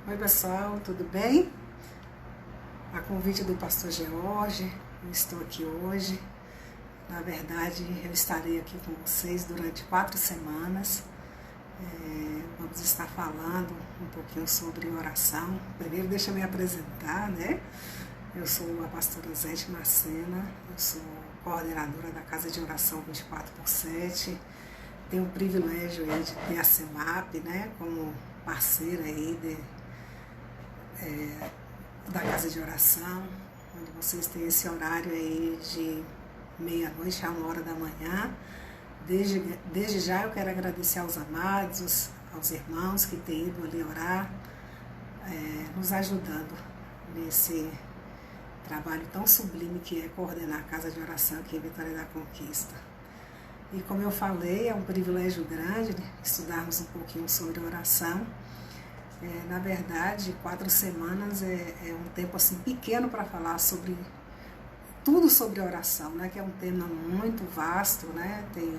Oi pessoal, tudo bem? A convite do pastor George, eu estou aqui hoje. Na verdade, eu estarei aqui com vocês durante 4 semanas. Vamos estar falando um pouquinho sobre oração. Primeiro, deixa eu me apresentar, né? Eu sou a pastora Zete Macena, eu sou coordenadora da Casa de Oração 24/7. Tenho o privilégio aí de ter a CEMAP, né, como parceira aí da Casa de Oração, onde vocês têm esse horário aí de meia-noite a 1h da manhã. Desde já eu quero agradecer aos amados, aos irmãos que têm ido ali orar, nos ajudando nesse trabalho tão sublime que é coordenar a Casa de Oração aqui em Vitória da Conquista. E como eu falei, é um privilégio grande estudarmos um pouquinho sobre oração. Na verdade, 4 semanas é um tempo assim pequeno para falar sobre tudo sobre oração, né? Que é um tema muito vasto, né? Tem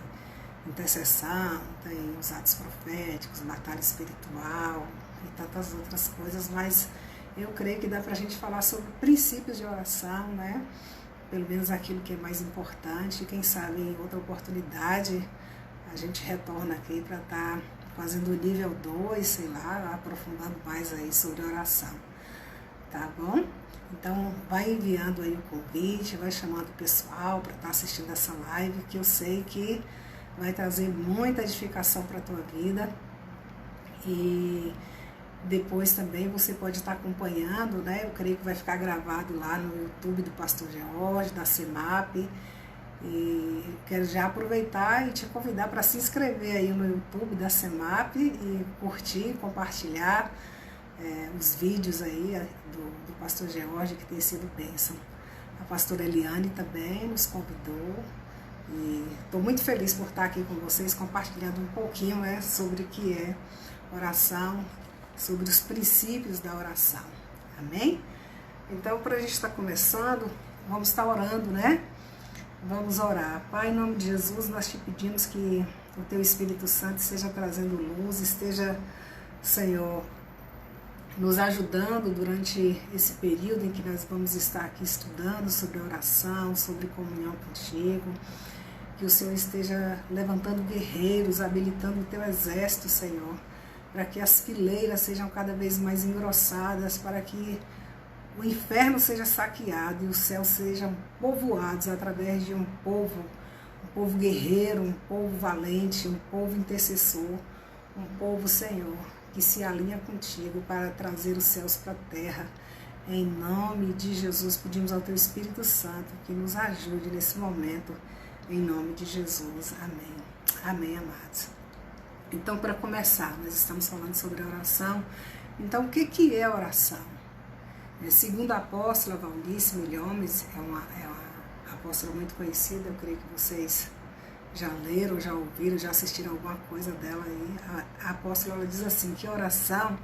intercessão, tem os atos proféticos, batalha espiritual e tantas outras coisas, mas eu creio que dá para a gente falar sobre princípios de oração, né? Pelo menos aquilo que é mais importante, e quem sabe em outra oportunidade a gente retorna aqui para estar fazendo o nível 2, sei lá, aprofundando mais aí sobre oração, tá bom? Então vai enviando aí o convite, vai chamando o pessoal para estar assistindo essa live, que eu sei que vai trazer muita edificação para a tua vida. E depois também você pode estar acompanhando, né? Eu creio que vai ficar gravado lá no YouTube do Pastor George, da CEMAP. E quero já aproveitar e te convidar para se inscrever aí no YouTube da CEMAP e curtir, compartilhar os vídeos aí do Pastor George, que tem sido bênção. A pastora Eliane também nos convidou e estou muito feliz por estar aqui com vocês, compartilhando um pouquinho sobre o que é oração, sobre os princípios da oração. Amém? Então, para a gente estar começando, vamos estar orando, né? Vamos orar. Pai, em nome de Jesus, nós te pedimos que o Teu Espírito Santo esteja trazendo luz, esteja, Senhor, nos ajudando durante esse período em que nós vamos estar aqui estudando sobre oração, sobre comunhão contigo. Que o Senhor esteja levantando guerreiros, habilitando o Teu exército, Senhor, para que as fileiras sejam cada vez mais engrossadas, para que o inferno seja saqueado e os céus sejam povoados através de um povo guerreiro, um povo valente, um povo intercessor, um povo, Senhor, que se alinha contigo para trazer os céus para a terra. Em nome de Jesus, pedimos ao Teu Espírito Santo que nos ajude nesse momento, em nome de Jesus. Amém. Amém, amados. Então, para começar, nós estamos falando sobre a oração. Então, o que é oração? Segundo a apóstola Valnice Milhomes, é uma apóstola muito conhecida, eu creio que vocês já leram, já ouviram, já assistiram alguma coisa dela aí. A apóstola ela diz assim, que a oração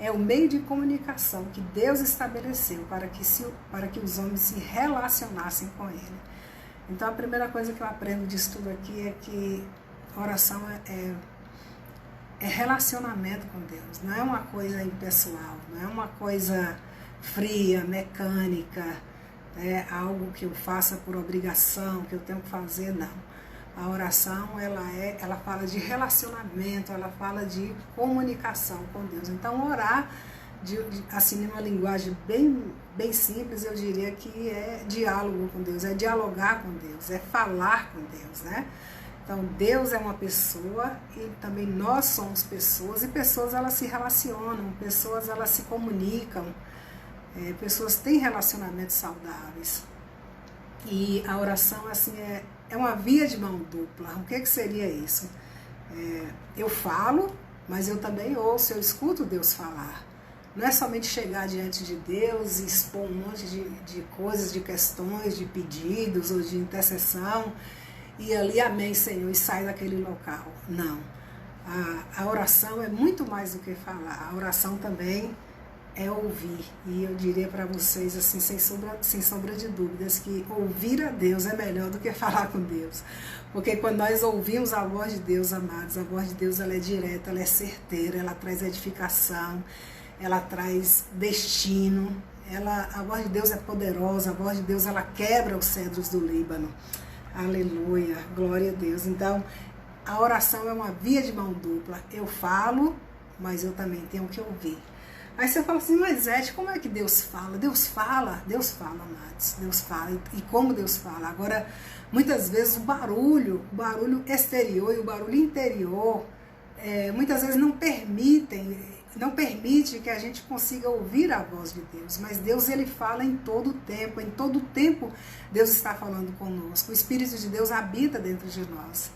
é o meio de comunicação que Deus estabeleceu para que os homens se relacionassem com Ele. Então a primeira coisa que eu aprendo disso tudo aqui é que a oração é relacionamento com Deus, não é uma coisa impessoal, não é uma coisa fria, mecânica, algo que eu faça por obrigação, que eu tenho que fazer, não. A oração, ela fala de relacionamento, ela fala de comunicação com Deus. Então, orar, assim, numa linguagem bem simples, eu diria que é diálogo com Deus, é dialogar com Deus, é falar com Deus, né? Então, Deus é uma pessoa e também nós somos pessoas, e pessoas, elas se relacionam, pessoas, elas se comunicam, pessoas têm relacionamentos saudáveis. E a oração, assim, é uma via de mão dupla. O que seria isso? Eu falo, mas eu também ouço, eu escuto Deus falar. Não é somente chegar diante de Deus e expor um monte de coisas, de questões, de pedidos ou de intercessão, e ali, amém, Senhor, e sai daquele local. Não. A oração é muito mais do que falar. A oração também é ouvir. E eu diria para vocês, assim, sem sombra de dúvidas, que ouvir a Deus é melhor do que falar com Deus. Porque quando nós ouvimos a voz de Deus, amados, a voz de Deus ela é direta, ela é certeira, ela traz edificação. ela traz destino. A voz de Deus é poderosa, a voz de Deus ela quebra os cedros do Líbano. Aleluia, glória a Deus. Então, a oração é uma via de mão dupla. Eu falo, mas eu também tenho que ouvir. Aí você fala assim, mas Zete, como é que Deus fala? Deus fala, amados, Deus fala. E como Deus fala? Agora, muitas vezes o barulho exterior e o barulho interior, muitas vezes não permite que a gente consiga ouvir a voz de Deus, mas Deus ele fala em todo tempo Deus está falando conosco, o Espírito de Deus habita dentro de nós.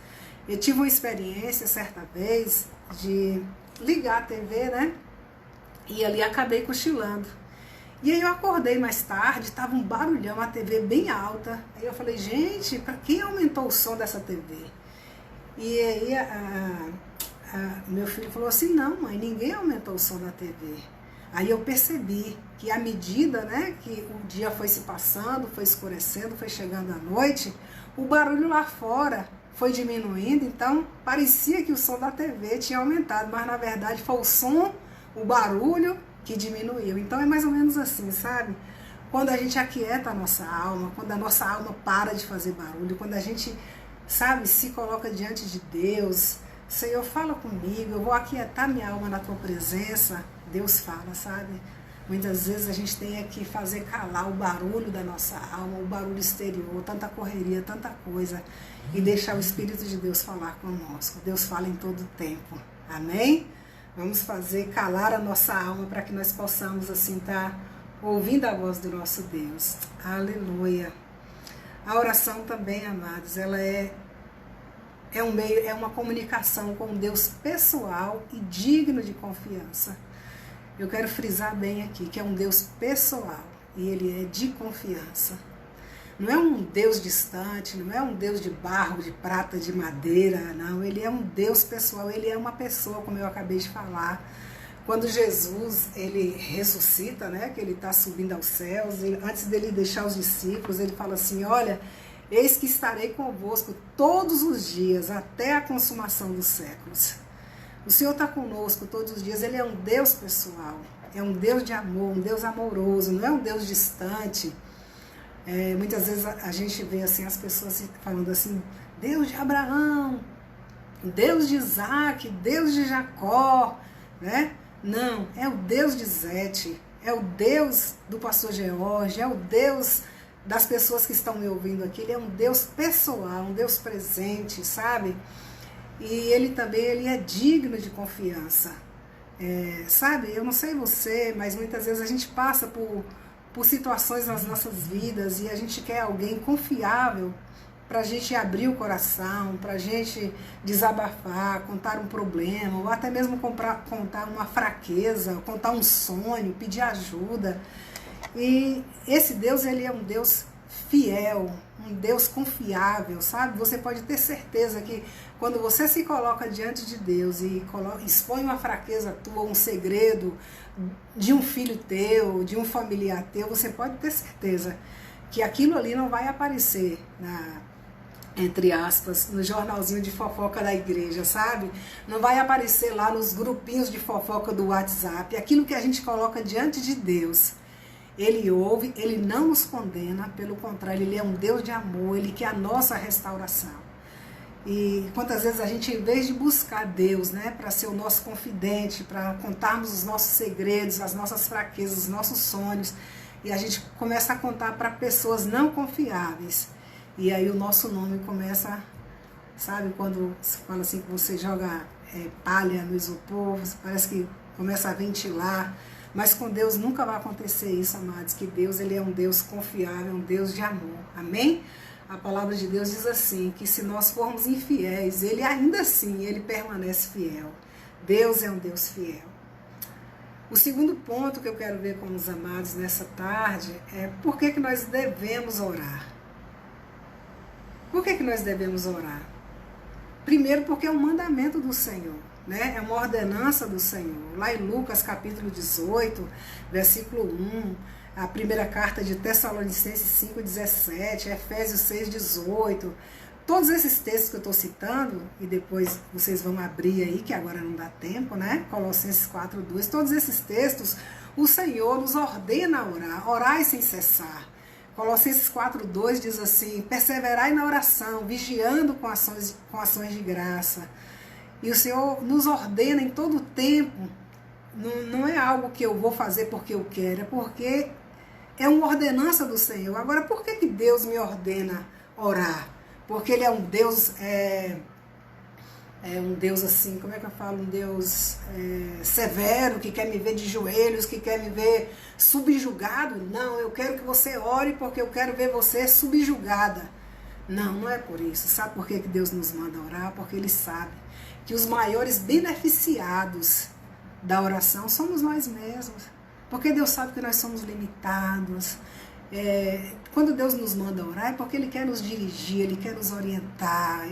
Eu tive uma experiência certa vez de ligar a TV, né, e ali acabei cochilando, e aí eu acordei mais tarde, estava um barulhão, a TV bem alta, aí eu falei, gente, para quem aumentou o som dessa TV? E aí meu filho falou assim, não mãe, ninguém aumentou o som da TV. Aí eu percebi que à medida, né, que o dia foi se passando, foi escurecendo, foi chegando a noite, o barulho lá fora foi diminuindo, então parecia que o som da TV tinha aumentado, mas na verdade foi o barulho que diminuiu. Então é mais ou menos assim, sabe? Quando a gente aquieta a nossa alma, quando a nossa alma para de fazer barulho, quando a gente, sabe, se coloca diante de Deus, Senhor, fala comigo, eu vou aquietar minha alma na tua presença. Deus fala, sabe? Muitas vezes a gente tem que fazer calar o barulho da nossa alma, o barulho exterior, tanta correria, tanta coisa, e deixar o Espírito de Deus falar conosco. Deus fala em todo tempo. Amém? Vamos fazer calar a nossa alma para que nós possamos assim estar ouvindo a voz do nosso Deus. Aleluia. A oração também, amados, ela é uma comunicação com um Deus pessoal e digno de confiança. Eu quero frisar bem aqui que é um Deus pessoal e ele é de confiança. Não é um Deus distante, não é um Deus de barro, de prata, de madeira, não. Ele é um Deus pessoal, ele é uma pessoa, como eu acabei de falar. Quando Jesus ele ressuscita, né, que ele está subindo aos céus, antes dele deixar os discípulos, ele fala assim, olha, eis que estarei convosco todos os dias, até a consumação dos séculos. O Senhor está conosco todos os dias, ele é um Deus pessoal, é um Deus de amor, um Deus amoroso, não é um Deus distante. Muitas vezes a gente vê assim, as pessoas falando assim, Deus de Abraão, Deus de Isaac, Deus de Jacó, né? Não, é o Deus de Zete, é o Deus do pastor George, é o Deus das pessoas que estão me ouvindo aqui. Ele é um Deus pessoal, um Deus presente, sabe? E ele também ele é digno de confiança. Sabe, eu não sei você, mas muitas vezes a gente passa por situações nas nossas vidas e a gente quer alguém confiável para a gente abrir o coração, para a gente desabafar, contar um problema, ou até mesmo contar uma fraqueza, contar um sonho, pedir ajuda. E esse Deus, ele é um Deus fiel, um Deus confiável, sabe? Você pode ter certeza que quando você se coloca diante de Deus e expõe uma fraqueza tua, um segredo de um filho teu, de um familiar teu, você pode ter certeza que aquilo ali não vai aparecer entre aspas, no jornalzinho de fofoca da igreja, sabe? Não vai aparecer lá nos grupinhos de fofoca do WhatsApp. Aquilo que a gente coloca diante de Deus, ele ouve, ele não nos condena, pelo contrário, ele é um Deus de amor, ele quer a nossa restauração. E quantas vezes a gente, em vez de buscar Deus, né, para ser o nosso confidente, para contarmos os nossos segredos, as nossas fraquezas, os nossos sonhos, e a gente começa a contar para pessoas não confiáveis, e aí o nosso nome começa, sabe, quando se fala assim que você joga palha no isopor, parece que começa a ventilar, mas com Deus nunca vai acontecer isso, amados, que Deus ele é um Deus confiável, um Deus de amor, amém? A palavra de Deus diz assim, que se nós formos infiéis, ele ainda assim, ele permanece fiel. Deus é um Deus fiel. O segundo ponto que eu quero ver com os amados nessa tarde é por que nós devemos orar. Por que nós devemos orar? Primeiro porque é um mandamento do Senhor, né? É uma ordenança do Senhor. Lá em Lucas capítulo 18, versículo 1, a primeira carta de Tessalonicenses 5:17, Efésios 6:18, todos esses textos que eu estou citando, e depois vocês vão abrir aí, que agora não dá tempo, né? Colossenses 4:2, todos esses textos, o Senhor nos ordena a orar, orai sem cessar. Colossenses 4:2 diz assim, perseverai na oração, vigiando com ações de graça. E o Senhor nos ordena em todo o tempo, não é algo que eu vou fazer porque eu quero, é porque é uma ordenança do Senhor. Agora, por que Deus me ordena orar? Porque Ele é um Deus, um Deus assim, como é que eu falo? Um Deus severo, que quer me ver de joelhos, que quer me ver subjugado. Não, eu quero que você ore porque eu quero ver você subjugada. Não, não é por isso. Sabe por que Deus nos manda orar? Porque Ele sabe que os maiores beneficiados da oração somos nós mesmos. Porque Deus sabe que nós somos limitados. Quando Deus nos manda orar é porque Ele quer nos dirigir, Ele quer nos orientar,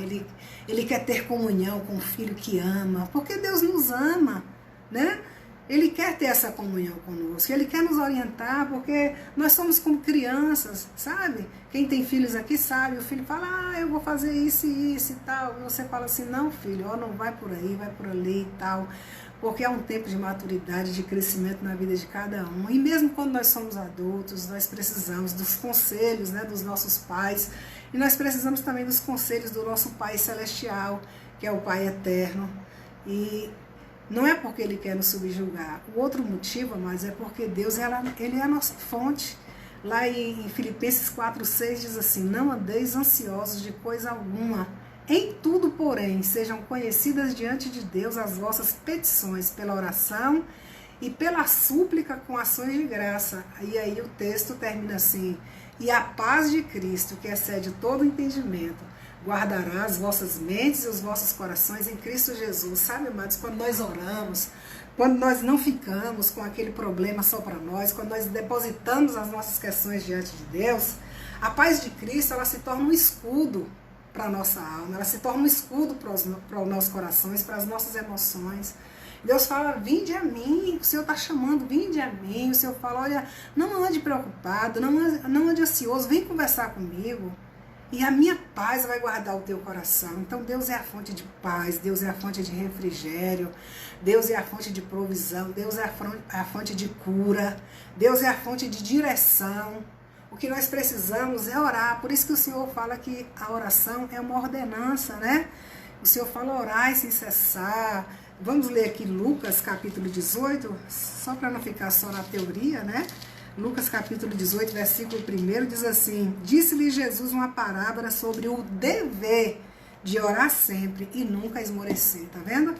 Ele quer ter comunhão com o Filho que ama, porque Deus nos ama, né? Ele quer ter essa comunhão conosco, Ele quer nos orientar, porque nós somos como crianças, sabe? Quem tem filhos aqui sabe, o filho fala, eu vou fazer isso e isso e tal, e você fala assim, não filho, não vai por aí, vai por ali e tal, porque é um tempo de maturidade, de crescimento na vida de cada um. E mesmo quando nós somos adultos, nós precisamos dos conselhos, né, dos nossos pais, e nós precisamos também dos conselhos do nosso Pai Celestial, que é o Pai Eterno. E não é porque Ele quer nos subjugar. O outro motivo, mas é porque Deus Ele é a nossa fonte. Lá em Filipenses 4:6 diz assim, não andeis ansiosos de coisa alguma, em tudo, porém, sejam conhecidas diante de Deus as vossas petições pela oração e pela súplica com ações de graça. E aí o texto termina assim, e a paz de Cristo, que excede todo entendimento, guardará as vossas mentes e os vossos corações em Cristo Jesus. Sabe, amados, quando nós oramos, quando nós não ficamos com aquele problema só para nós, quando nós depositamos as nossas questões diante de Deus, a paz de Cristo, ela se torna um escudo para a nossa alma, ela se torna um escudo para os nossos corações, para as nossas emoções. Deus fala, vinde a mim, o Senhor está chamando, vinde a mim. O Senhor fala, olha, não ande preocupado, não ande ansioso, vem conversar comigo e a minha paz vai guardar o teu coração. Então Deus é a fonte de paz, Deus é a fonte de refrigério, Deus é a fonte de provisão, Deus é a fonte de cura, Deus é a fonte de direção. O que nós precisamos é orar. Por isso que o Senhor fala que a oração é uma ordenança, né? O Senhor fala orai sem cessar. Vamos ler aqui Lucas capítulo 18, só para não ficar só na teoria, né? Lucas capítulo 18, versículo 1 diz assim, disse-lhe Jesus uma parábola sobre o dever de orar sempre e nunca esmorecer, tá vendo?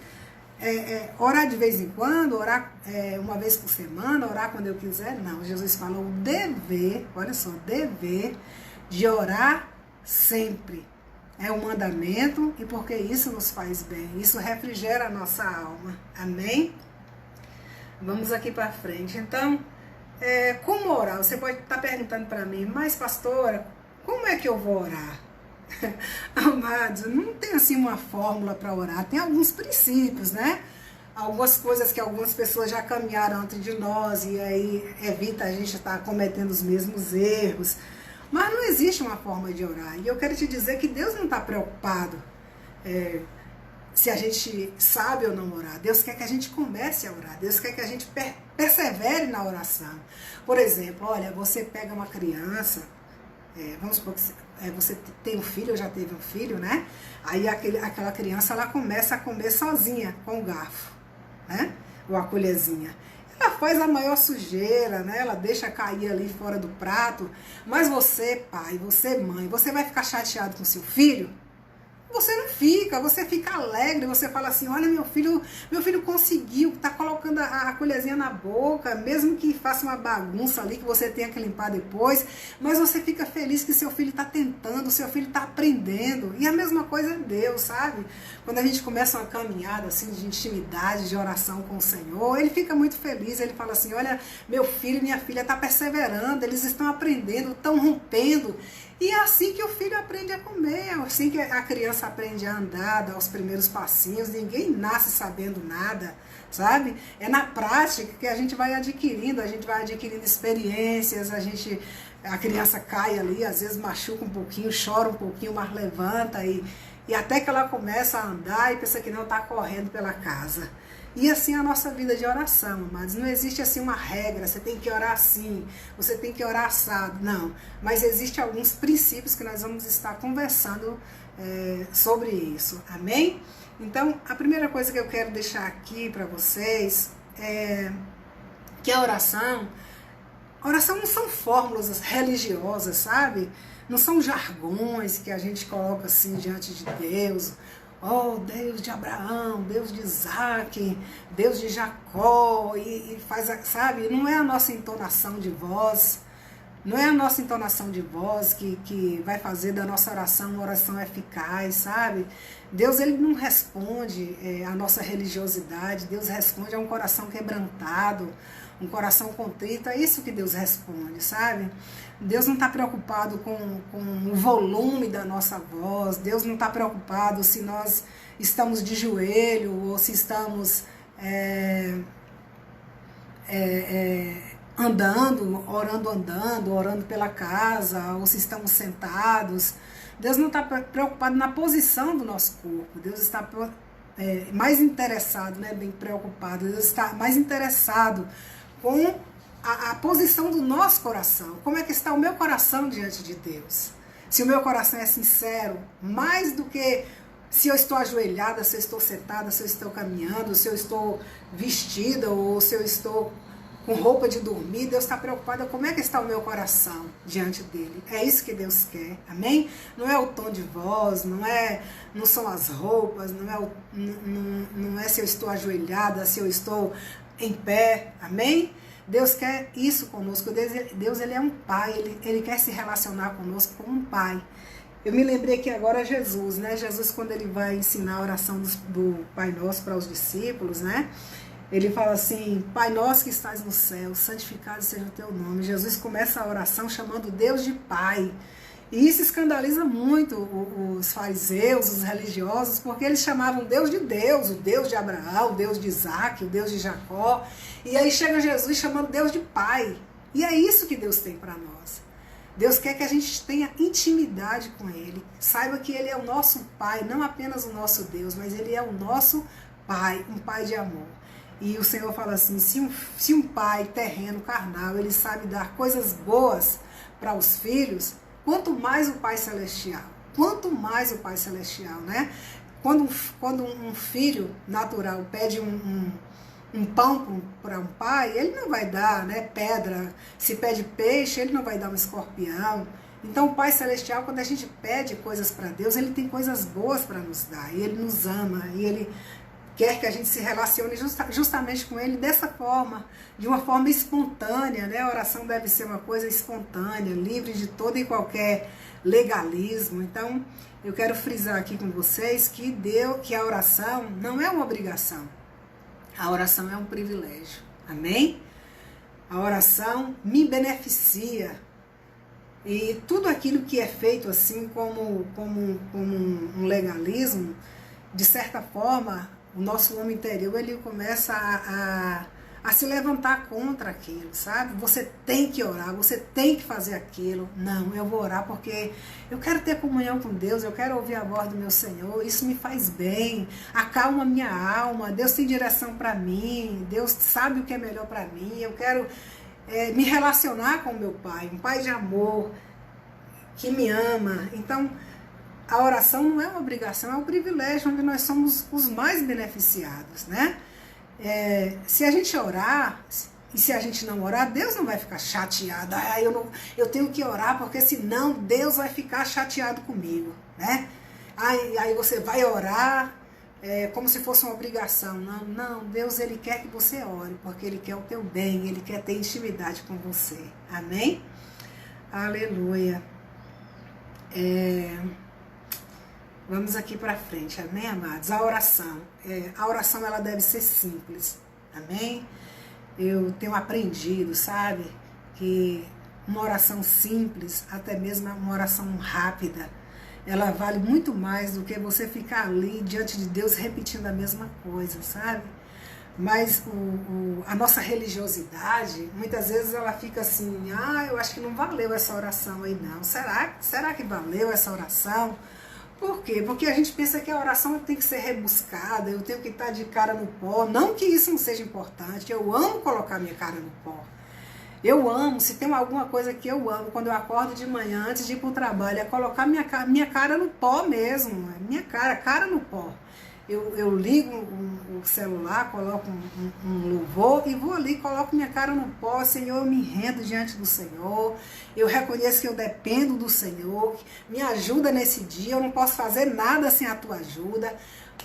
Orar de vez em quando, orar uma vez por semana, orar quando eu quiser, não. Jesus falou o dever, olha só, dever de orar sempre. É um mandamento e porque isso nos faz bem, isso refrigera a nossa alma, amém? Vamos aqui para frente. Então, como orar? Você pode estar perguntando para mim, mas pastora, como é que eu vou orar? Amados, não tem assim uma fórmula para orar, tem alguns princípios, né? Algumas coisas que algumas pessoas já caminharam antes de nós e aí evita a gente estar cometendo os mesmos erros, mas não existe uma forma de orar. E eu quero te dizer que Deus não está preocupado se a gente sabe ou não orar. Deus quer que a gente comece a orar, Deus quer que a gente persevere na oração. Por exemplo, olha, você pega uma criança, vamos supor que você tem um filho, ou já teve um filho, né? Aí aquela criança, ela começa a comer sozinha, com o garfo, né? Ou a colherzinha. Ela faz a maior sujeira, né? Ela deixa cair ali fora do prato. Mas você, pai, você, mãe, você vai ficar chateado com seu filho? Você não fica, você fica alegre, você fala assim, olha, meu filho conseguiu, tá colocando a colherzinha na boca, mesmo que faça uma bagunça ali, que você tenha que limpar depois, mas você fica feliz que seu filho está tentando, seu filho está aprendendo. E a mesma coisa é Deus, sabe? Quando a gente começa uma caminhada assim de intimidade, de oração com o Senhor, Ele fica muito feliz, Ele fala assim, olha, meu filho e minha filha estão perseverando, eles estão aprendendo, estão rompendo. E é assim que o filho aprende a comer, é assim que a criança aprende a andar, dar os primeiros passinhos. Ninguém nasce sabendo nada, sabe? É na prática que a gente vai adquirindo experiências, a gente a criança cai ali, às vezes machuca um pouquinho, chora um pouquinho, mas levanta e até que ela começa a andar e pensa que não está correndo pela casa. E assim a nossa vida de oração, amados. Não existe assim uma regra, você tem que orar assim, você tem que orar assado, não. Mas existem alguns princípios que nós vamos estar conversando sobre isso, amém? Então, a primeira coisa que eu quero deixar aqui para vocês é que a oração não são fórmulas religiosas, sabe? Não são jargões que a gente coloca assim diante de Deus. Oh, Deus de Abraão, Deus de Isaac, Deus de Jacó, e faz, sabe? Não é a nossa entonação de voz, não é a nossa entonação de voz que vai fazer da nossa oração uma oração eficaz, sabe? Deus, ele não responde à nossa religiosidade, Deus responde a um coração quebrantado, um coração contrito, é isso que Deus responde, sabe? Deus não está preocupado com o volume da nossa voz, Deus não está preocupado se nós estamos de joelho ou se estamos orando pela casa, ou se estamos sentados. Deus não está preocupado na posição do nosso corpo, Deus está mais interessado, né, bem preocupado, Deus está mais interessado com a posição do nosso coração. Como é que está o meu coração diante de Deus? Se o meu coração é sincero, mais do que se eu estou ajoelhada, se eu estou sentada, se eu estou caminhando, se eu estou vestida ou se eu estou com roupa de dormir, Deus está preocupado como é que está o meu coração diante dele. É isso que Deus quer, amém? Não é o tom de voz, não são as roupas, não é se eu estou ajoelhada, se eu estou em pé, amém? Deus quer isso conosco. Deus ele é um pai, ele quer se relacionar conosco como um pai. Eu me lembrei que agora Jesus, né? Jesus, quando ele vai ensinar a oração do Pai Nosso para os discípulos, né? Ele fala assim: Pai nosso que estás no céu, santificado seja o teu nome. Jesus começa a oração chamando Deus de Pai. E isso escandaliza muito os fariseus, os religiosos, porque eles chamavam Deus de Deus, o Deus de Abraão, o Deus de Isaac, o Deus de Jacó. E aí chega Jesus chamando Deus de Pai. E é isso que Deus tem para nós. Deus quer que a gente tenha intimidade com Ele. Saiba que Ele é o nosso Pai, não apenas o nosso Deus, mas Ele é o nosso Pai, um Pai de amor. E o Senhor fala assim, se um pai terreno, carnal, ele sabe dar coisas boas para os filhos, quanto mais o Pai Celestial. Quanto mais o Pai Celestial, né? Quando um filho natural pede um pão para um pai, ele não vai dar, né, pedra. Se pede peixe, ele não vai dar um escorpião. Então o Pai Celestial, quando a gente pede coisas para Deus, ele tem coisas boas para nos dar. E ele nos ama, e ele quer que a gente se relacione justamente com Ele dessa forma, de uma forma espontânea, né? A oração deve ser uma coisa espontânea, livre de todo e qualquer legalismo. Então, eu quero frisar aqui com vocês que a oração não é uma obrigação. A oração é um privilégio. Amém? A oração me beneficia. E tudo aquilo que é feito assim como um legalismo, de certa forma, o nosso homem interior, ele começa a se levantar contra aquilo, sabe? Você tem que orar, você tem que fazer aquilo. Não, eu vou orar porque eu quero ter comunhão com Deus, eu quero ouvir a voz do meu Senhor, isso me faz bem, acalma a minha alma, Deus tem direção para mim, Deus sabe o que é melhor para mim, eu quero me relacionar com o meu Pai, um Pai de amor, que me ama. Então, a oração não é uma obrigação, é um privilégio onde nós somos os mais beneficiados, né? Se a gente orar, e se a gente não orar, Deus não vai ficar chateado. Eu tenho que orar porque senão Deus vai ficar chateado comigo, né? Aí você vai orar como se fosse uma obrigação. Não, Deus ele quer que você ore, porque Ele quer o teu bem, Ele quer ter intimidade com você. Amém? Aleluia. Vamos aqui para frente, amém, amados? A oração ela deve ser simples, amém? Eu tenho aprendido, sabe, que uma oração simples, até mesmo uma oração rápida, ela vale muito mais do que você ficar ali diante de Deus repetindo a mesma coisa, sabe? Mas a nossa religiosidade, muitas vezes ela fica assim, eu acho que não valeu essa oração aí não. Será que valeu essa oração? Por quê? Porque a gente pensa que a oração tem que ser rebuscada, eu tenho que estar de cara no pó. Não que isso não seja importante, eu amo colocar minha cara no pó. Eu amo, se tem alguma coisa que eu amo, quando eu acordo de manhã, antes de ir para o trabalho, é colocar minha cara no pó mesmo, minha cara no pó. Eu ligo o celular, coloco um louvor e vou ali, coloco minha cara no pó. Senhor, eu me rendo diante do Senhor, eu reconheço que eu dependo do Senhor, me ajuda nesse dia, eu não posso fazer nada sem a tua ajuda.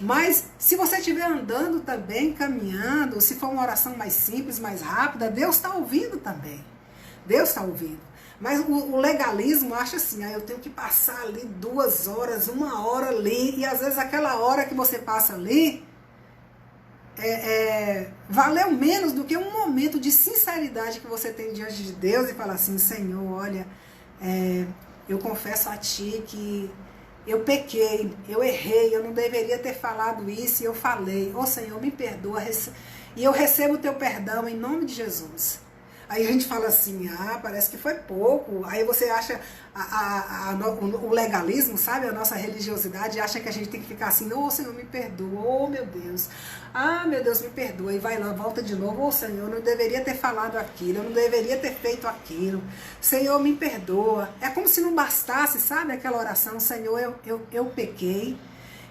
Mas se você estiver andando também, caminhando, se for uma oração mais simples, mais rápida, Deus está ouvindo também. Deus está ouvindo. Mas o legalismo acha assim, eu tenho que passar ali 2 horas, 1 hora ali, e às vezes aquela hora que você passa ali valeu menos do que um momento de sinceridade que você tem diante de Deus e falar assim, Senhor, olha, eu confesso a Ti que eu pequei, eu errei, eu não deveria ter falado isso e eu falei. Ô Senhor, me perdoa e eu recebo o Teu perdão em nome de Jesus. Aí a gente fala assim, parece que foi pouco. Aí você acha o legalismo, sabe? A nossa religiosidade acha que a gente tem que ficar assim, ô Senhor, me perdoa, ô meu Deus. Meu Deus, me perdoa. E vai lá, volta de novo, ô Senhor, eu não deveria ter falado aquilo, eu não deveria ter feito aquilo. Senhor, me perdoa. É como se não bastasse, sabe? Aquela oração, Senhor, eu pequei.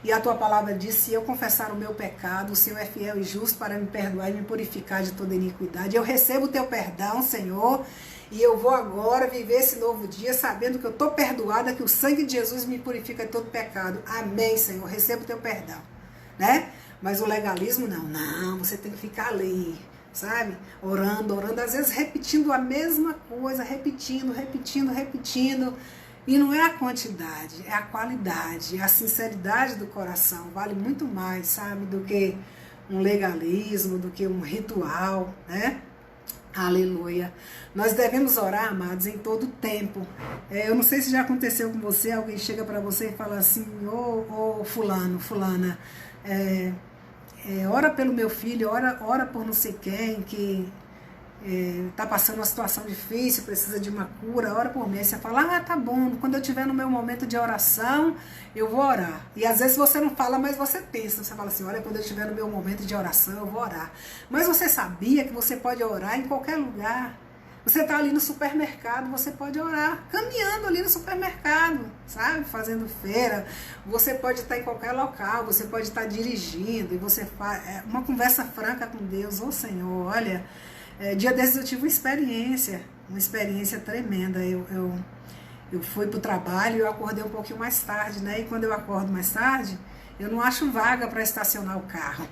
E a tua palavra diz, se eu confessar o meu pecado, o Senhor é fiel e justo para me perdoar e me purificar de toda iniquidade. Eu recebo o teu perdão, Senhor, e eu vou agora viver esse novo dia sabendo que eu estou perdoada, que o sangue de Jesus me purifica de todo pecado. Amém, Senhor, recebo o teu perdão. Né? Mas o legalismo, não, você tem que ficar ali, sabe? Orando, às vezes repetindo a mesma coisa, repetindo. E não é a quantidade, é a qualidade, a sinceridade do coração. Vale muito mais, sabe, do que um legalismo, do que um ritual, né? Aleluia. Nós devemos orar, amados, em todo tempo. Eu não sei se já aconteceu com você, alguém chega para você e fala assim, ô fulano, fulana, ora pelo meu filho, ora por não sei quem, que está passando uma situação difícil, precisa de uma cura, ora por mim. Você fala, tá bom, quando eu estiver no meu momento de oração, eu vou orar. E às vezes você não fala, mas você pensa, você fala assim, olha, quando eu estiver no meu momento de oração, eu vou orar. Mas você sabia que você pode orar em qualquer lugar? Você está ali no supermercado, você pode orar, caminhando ali no supermercado, sabe? Fazendo feira, você pode estar em qualquer local, você pode estar dirigindo, e você faz uma conversa franca com Deus. Ô Senhor, olha, dia desses eu tive uma experiência tremenda. Eu fui para o trabalho e eu acordei um pouquinho mais tarde, né? E quando eu acordo mais tarde, eu não acho vaga para estacionar o carro.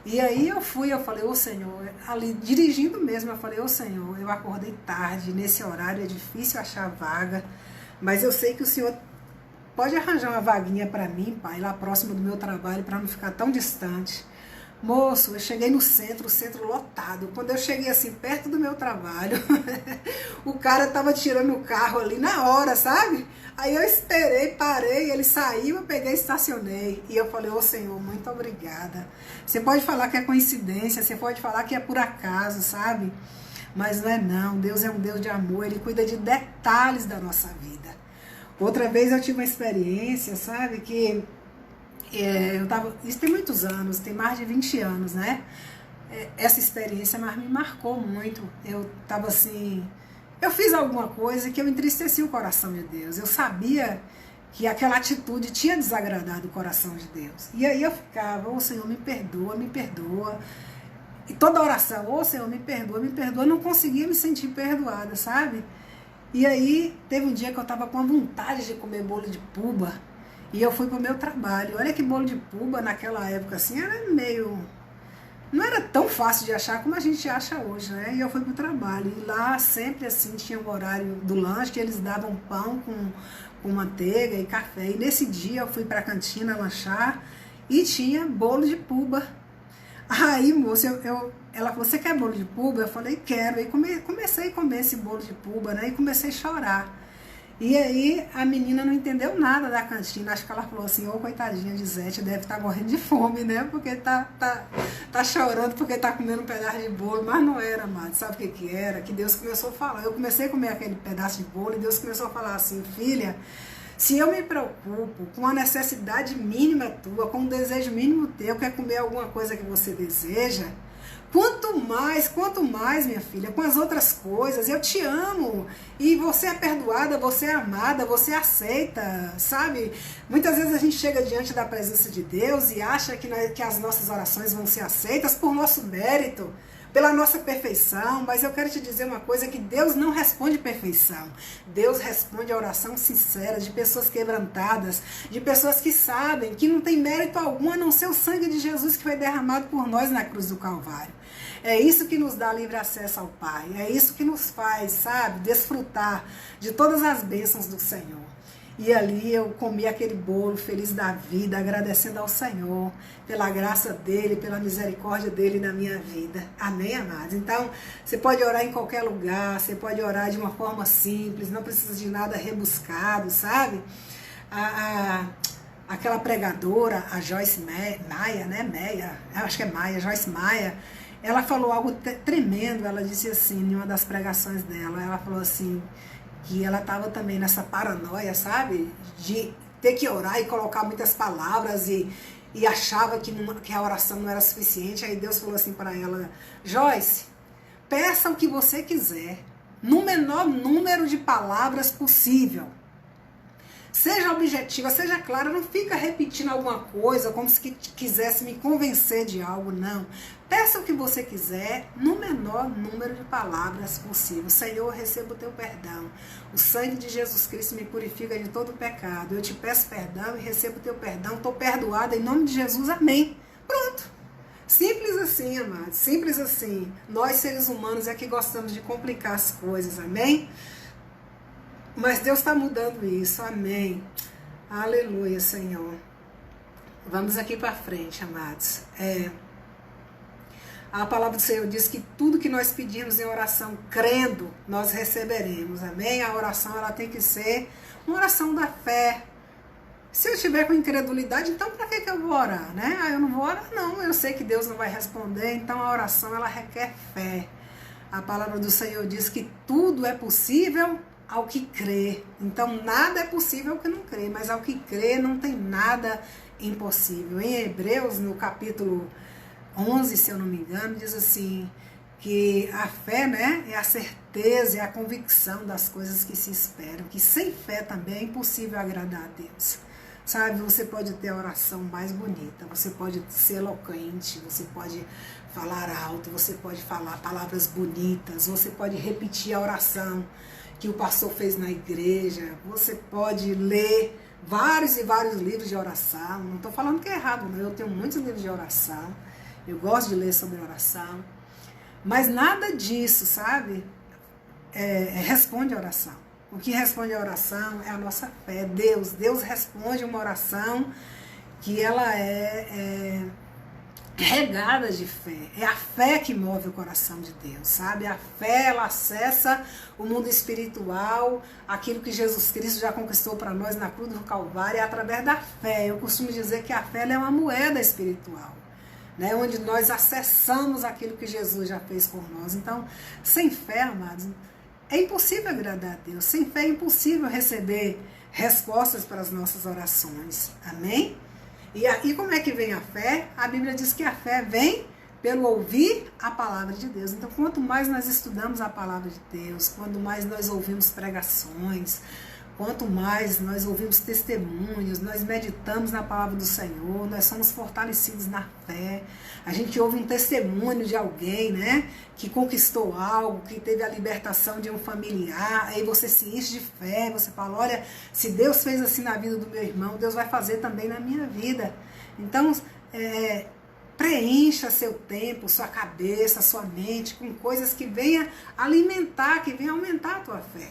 E aí eu falei, ô Senhor, ali dirigindo mesmo, eu falei, ô Senhor, eu acordei tarde, nesse horário é difícil achar vaga, mas eu sei que o Senhor pode arranjar uma vaguinha para mim, Pai, lá próximo do meu trabalho, para não ficar tão distante. Moço, eu cheguei no centro, o centro lotado. Quando eu cheguei assim, perto do meu trabalho, o cara tava tirando o carro ali na hora, sabe? Aí eu esperei, parei, ele saiu, eu peguei e estacionei. E eu falei, ô Senhor, muito obrigada. Você pode falar que é coincidência, você pode falar que é por acaso, sabe? Mas não é não, Deus é um Deus de amor, Ele cuida de detalhes da nossa vida. Outra vez eu tive uma experiência, sabe, que isso tem muitos anos, tem mais de 20 anos, né? Essa experiência me marcou muito. Eu estava assim, eu fiz alguma coisa que eu entristeci o coração de Deus. Eu sabia que aquela atitude tinha desagradado o coração de Deus. E aí eu ficava, ô Senhor, me perdoa, me perdoa. E toda oração, ô Senhor, me perdoa, me perdoa. Eu não conseguia me sentir perdoada, sabe? E aí teve um dia que eu estava com a vontade de comer bolo de puba. E eu fui pro meu trabalho. Olha que bolo de puba naquela época assim, era meio... Não era tão fácil de achar como a gente acha hoje, né? E eu fui pro trabalho. E lá sempre assim tinha o horário do lanche, que eles davam pão com manteiga e café. E nesse dia eu fui pra cantina lanchar e tinha bolo de puba. Aí, moça, ela falou, você quer bolo de puba? Eu falei, quero. E comecei a comer esse bolo de puba, né? E comecei a chorar. E aí a menina não entendeu nada da cantina, acho que ela falou assim, ô coitadinha de Zete, deve estar morrendo de fome, né? Porque tá chorando porque tá comendo um pedaço de bolo, mas não era, amado. Sabe o que era? Que Deus começou a falar. Eu comecei a comer aquele pedaço de bolo e Deus começou a falar assim, filha, se eu me preocupo com a necessidade mínima tua, com o desejo mínimo teu, que é comer alguma coisa que você deseja, quanto mais, minha filha, com as outras coisas, eu te amo, e você é perdoada, você é amada, você aceita, sabe? Muitas vezes a gente chega diante da presença de Deus e acha que as nossas orações vão ser aceitas por nosso mérito, pela nossa perfeição, mas eu quero te dizer uma coisa, que Deus não responde perfeição. Deus responde a oração sincera de pessoas quebrantadas, de pessoas que sabem que não tem mérito algum a não ser o sangue de Jesus que foi derramado por nós na cruz do Calvário. É isso que nos dá livre acesso ao Pai, é isso que nos faz, sabe, desfrutar de todas as bênçãos do Senhor. E ali eu comi aquele bolo feliz da vida, agradecendo ao Senhor pela graça dEle, pela misericórdia dEle na minha vida. Amém, amados? Então, você pode orar em qualquer lugar, você pode orar de uma forma simples, não precisa de nada rebuscado, sabe? Aquela pregadora, a Joyce Maia, né? Acho que é Maia, Joyce Maia, ela falou algo tremendo. Ela disse assim, em uma das pregações dela, ela falou assim, que ela estava também nessa paranoia, sabe? De ter que orar e colocar muitas palavras e achava que a oração não era suficiente. Aí Deus falou assim para ela, Joyce, peça o que você quiser, no menor número de palavras possível. Seja objetiva, seja clara, não fica repetindo alguma coisa como se quisesse me convencer de algo, não. Peça o que você quiser, no menor número de palavras possível. Senhor, receba o teu perdão. O sangue de Jesus Cristo me purifica de todo pecado. Eu te peço perdão e recebo o teu perdão. Estou perdoada em nome de Jesus, amém. Pronto. Simples assim, amados, simples assim. Nós, seres humanos, é que gostamos de complicar as coisas, amém? Mas Deus está mudando isso, amém. Aleluia, Senhor. Vamos aqui para frente, amados. A palavra do Senhor diz que tudo que nós pedimos em oração, crendo, nós receberemos, amém? A oração, ela tem que ser uma oração da fé. Se eu estiver com incredulidade, então para que eu vou orar, né? Eu não vou orar, não. Eu sei que Deus não vai responder, então a oração, ela requer fé. A palavra do Senhor diz que tudo é possível ao que crê. Então nada é possível ao que não crê, mas ao que crê não tem nada impossível. Em Hebreus, no capítulo 11, se eu não me engano, diz assim, que a fé, né, é a certeza, é a convicção das coisas que se esperam, que sem fé também é impossível agradar a Deus. Sabe, você pode ter a oração mais bonita, você pode ser eloquente, você pode falar alto, você pode falar palavras bonitas, você pode repetir a oração que o pastor fez na igreja, você pode ler vários e vários livros de oração. Não estou falando que é errado, não. Eu tenho muitos livros de oração, eu gosto de ler sobre oração, mas nada disso, sabe, responde a oração. O que responde a oração é a nossa fé. Deus responde uma oração que ela é regada de fé. É a fé que move o coração de Deus, sabe? A fé, ela acessa o mundo espiritual, aquilo que Jesus Cristo já conquistou para nós na cruz do Calvário, é através da fé. Eu costumo dizer que a fé é uma moeda espiritual, né? Onde nós acessamos aquilo que Jesus já fez por nós. Então, sem fé, amados, é impossível agradar a Deus. Sem fé é impossível receber respostas para as nossas orações. Amém? E aqui como é que vem a fé? A Bíblia diz que a fé vem pelo ouvir a palavra de Deus. Então, quanto mais nós estudamos a palavra de Deus, quanto mais nós ouvimos pregações, quanto mais nós ouvimos testemunhos, nós meditamos na palavra do Senhor, nós somos fortalecidos na fé. A gente ouve um testemunho de alguém, né, que conquistou algo, que teve a libertação de um familiar, aí você se enche de fé, você fala, olha, se Deus fez assim na vida do meu irmão, Deus vai fazer também na minha vida. Então, preencha seu tempo, sua cabeça, sua mente com coisas que venham alimentar, que venham aumentar a tua fé.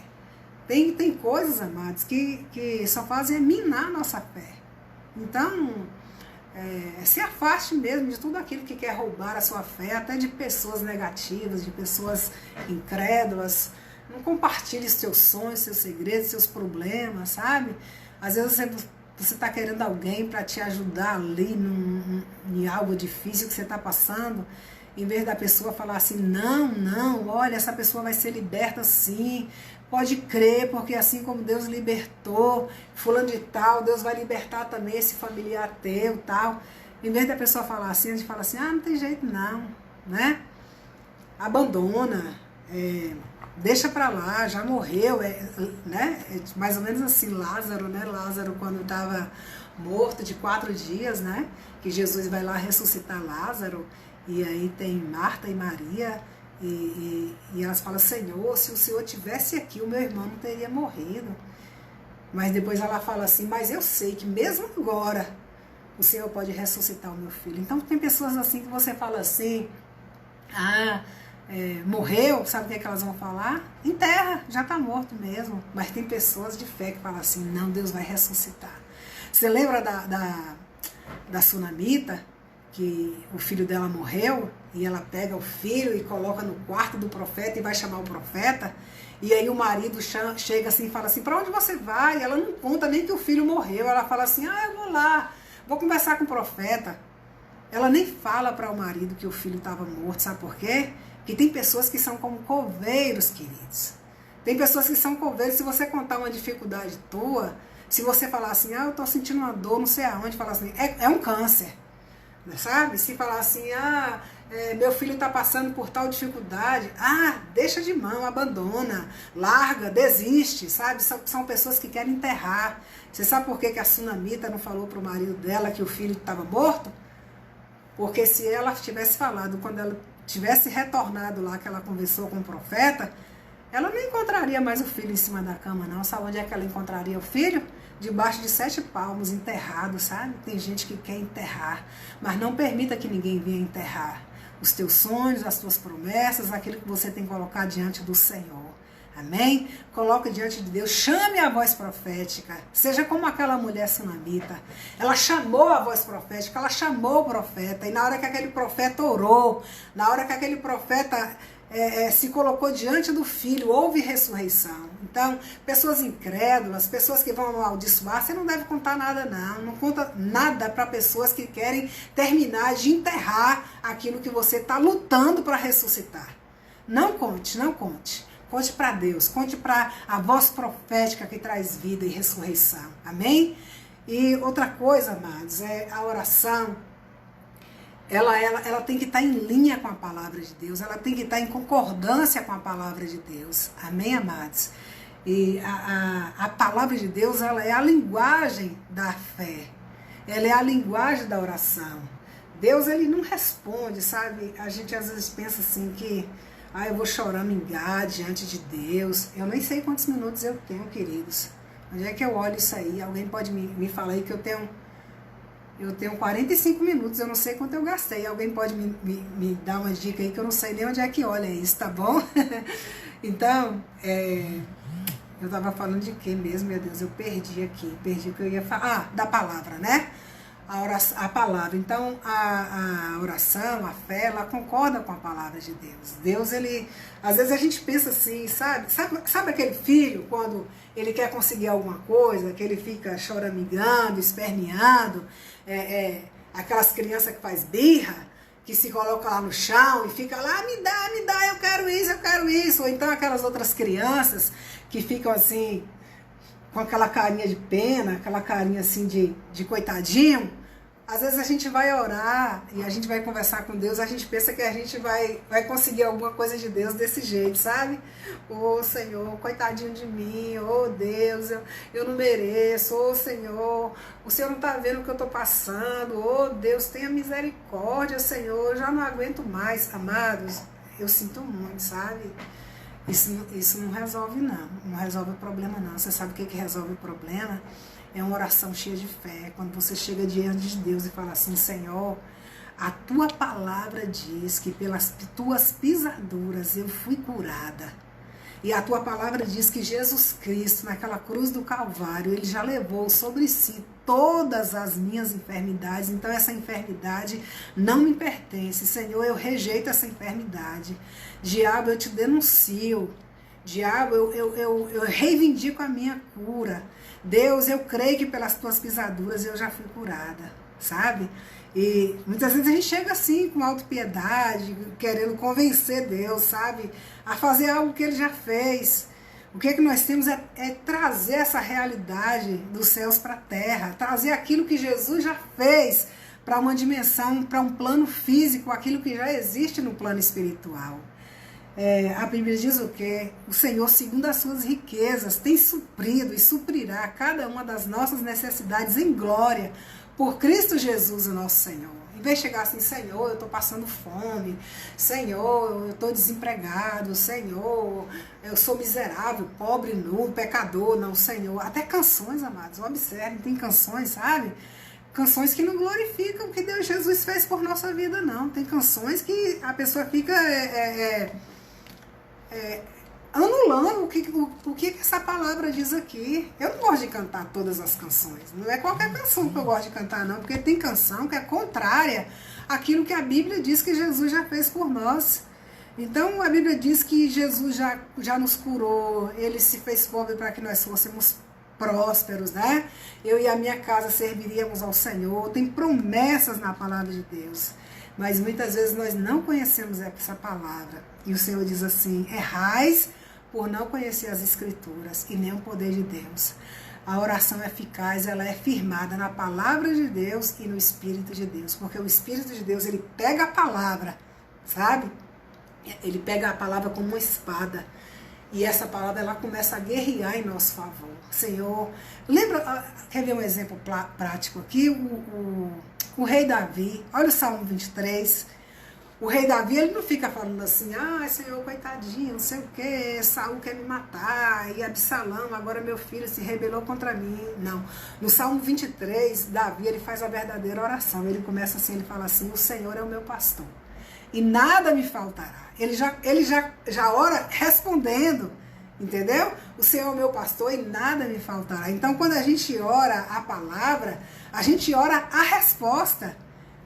Tem coisas, amados, que só fazem minar a nossa fé. Então, se afaste mesmo de tudo aquilo que quer roubar a sua fé, até de pessoas negativas, de pessoas incrédulas, Não compartilhe seus sonhos, seus segredos, seus problemas, sabe? Às vezes você está querendo alguém para te ajudar ali em algo difícil que você está passando, em vez da pessoa falar assim, não, olha, essa pessoa vai ser liberta sim, pode crer, porque assim como Deus libertou fulano de tal, Deus vai libertar também esse familiar teu, tal. Em vez da pessoa falar assim, a gente fala assim, não tem jeito não, né? Abandona, deixa pra lá, já morreu, né? Mais ou menos assim, Lázaro, né? Lázaro quando estava morto de 4 dias, né? Que Jesus vai lá ressuscitar Lázaro, e aí tem Marta e Maria, e elas falam, Senhor, se o Senhor tivesse aqui, o meu irmão não teria morrido. Mas depois ela fala assim, mas eu sei que mesmo agora o Senhor pode ressuscitar o meu filho. Então tem pessoas assim que você fala assim, morreu, sabe o que, é que elas vão falar? Enterra, já está morto mesmo. Mas tem pessoas de fé que falam assim, não, Deus vai ressuscitar. Você lembra da Sunamita, que o filho dela morreu, e ela pega o filho e coloca no quarto do profeta e vai chamar o profeta, e aí o marido chega assim e fala assim, para onde você vai? Ela não conta nem que o filho morreu, ela fala assim, eu vou lá, vou conversar com o profeta. Ela nem fala para o marido que o filho estava morto, sabe por quê? Porque tem pessoas que são como coveiros, queridos. Tem pessoas que são coveiros, se você contar uma dificuldade tua, se você falar assim, eu estou sentindo uma dor, não sei aonde, falar assim, é um câncer, sabe? Se falar assim, meu filho está passando por tal dificuldade, deixa de mão, abandona, larga, desiste, sabe? São pessoas que querem enterrar. Você sabe por que a Sunamita não falou para o marido dela que o filho estava morto? Porque se ela tivesse falado, quando ela tivesse retornado lá, que ela conversou com o profeta, ela não encontraria mais o filho em cima da cama, não. Sabe onde é que ela encontraria o filho? Debaixo de 7 palmos, enterrado, sabe? Tem gente que quer enterrar, mas não permita que ninguém venha enterrar os teus sonhos, as tuas promessas, aquilo que você tem colocado diante do Senhor. Amém? Coloque diante de Deus, chame a voz profética, seja como aquela mulher sunamita. Ela chamou a voz profética, ela chamou o profeta, e na hora que aquele profeta orou, na hora que aquele profeta se colocou diante do filho, houve ressurreição. Então, pessoas incrédulas, pessoas que vão amaldiçoar, você não deve contar nada não conta nada para pessoas que querem terminar de enterrar aquilo que você está lutando para ressuscitar. Não conte. Conte para Deus, conte para a voz profética que traz vida e ressurreição. Amém? E outra coisa, amados, a oração, ela tem que estar em linha com a palavra de Deus, ela tem que estar em concordância com a palavra de Deus. Amém, amados? E a palavra de Deus, ela é a linguagem da fé, ela é a linguagem da oração. Deus, ele não responde, sabe? A gente às vezes pensa assim que eu vou choramingar diante de Deus. Eu nem sei quantos minutos eu tenho, queridos. Onde é que eu olho isso aí? Alguém pode me falar aí que eu tenho 45 minutos, eu não sei quanto eu gastei. Alguém pode me dar uma dica aí que eu não sei nem onde é que olha isso, tá bom? Então, eu estava falando de quê mesmo, meu Deus? Eu perdi o que eu ia falar. Da palavra, né? A palavra. Então, a oração, a fé, ela concorda com a palavra de Deus. Deus, ele... Às vezes a gente pensa assim, sabe aquele filho, quando ele quer conseguir alguma coisa, que ele fica choramingando, esperneando, aquelas crianças que faz birra, que se coloca lá no chão e fica lá, me dá, eu quero isso. Ou então aquelas outras crianças que ficam assim, com aquela carinha de pena, aquela carinha assim de coitadinho. Às vezes a gente vai orar e a gente vai conversar com Deus, a gente pensa que a gente vai conseguir alguma coisa de Deus desse jeito, sabe? Senhor, coitadinho de mim, Deus, eu não mereço, Senhor, o Senhor não está vendo o que eu estou passando, Deus, tenha misericórdia, Senhor, eu já não aguento mais. Amados, eu sinto muito, sabe? Isso não resolve não resolve o problema não. Você sabe o que resolve o problema? É uma oração cheia de fé, quando você chega diante de Deus e fala assim, Senhor, a tua palavra diz que pelas tuas pisaduras eu fui curada. E a tua palavra diz que Jesus Cristo, naquela cruz do Calvário, ele já levou sobre si todas as minhas enfermidades. Então essa enfermidade não me pertence. Senhor, eu rejeito essa enfermidade. Diabo, eu te denuncio Diabo, eu reivindico a minha cura. Deus, eu creio que pelas tuas pisaduras eu já fui curada, sabe? E muitas vezes a gente chega assim, com autopiedade, querendo convencer Deus, sabe? A fazer algo que Ele já fez. O que nós temos é trazer essa realidade dos céus para a terra, trazer aquilo que Jesus já fez para uma dimensão, para um plano físico, aquilo que já existe no plano espiritual. A Bíblia diz o quê? O Senhor, segundo as suas riquezas, tem suprido e suprirá cada uma das nossas necessidades em glória, por Cristo Jesus, o nosso Senhor. Em vez de chegar assim, Senhor, eu estou passando fome, Senhor, eu estou desempregado, Senhor, eu sou miserável, pobre, nu, pecador, não, Senhor. Até canções, amados, observem, tem canções, sabe? Canções que não glorificam o que Deus Jesus fez por nossa vida, não. Tem canções que a pessoa fica anulando o que essa palavra diz aqui. Eu não gosto de cantar todas as canções. Não é qualquer canção que eu gosto de cantar, não. Porque tem canção que é contrária àquilo que a Bíblia diz que Jesus já fez por nós. Então a Bíblia diz que Jesus já nos curou. Ele se fez pobre para que nós fôssemos prósperos, né? Eu e a minha casa serviríamos ao Senhor. Tem promessas na palavra de Deus. Mas muitas vezes nós não conhecemos essa palavra. E o Senhor diz assim: errais por não conhecer as Escrituras e nem o poder de Deus. A oração eficaz, ela é firmada na palavra de Deus e no Espírito de Deus. Porque o Espírito de Deus, ele pega a palavra, sabe? Ele pega a palavra como uma espada. E essa palavra, ela começa a guerrear em nosso favor. Senhor, lembra, quer ver um exemplo prático aqui? O rei Davi, olha o Salmo 23. O rei Davi, ele não fica falando assim, Senhor, coitadinho, não sei o que, Saul quer me matar, e Absalão, agora meu filho se rebelou contra mim. Não. No Salmo 23, Davi, ele faz a verdadeira oração. Ele começa assim, ele fala assim: o Senhor é o meu pastor, e nada me faltará. Ele já ora respondendo, entendeu? O Senhor é o meu pastor e nada me faltará. Então, quando a gente ora a palavra, a gente ora a resposta,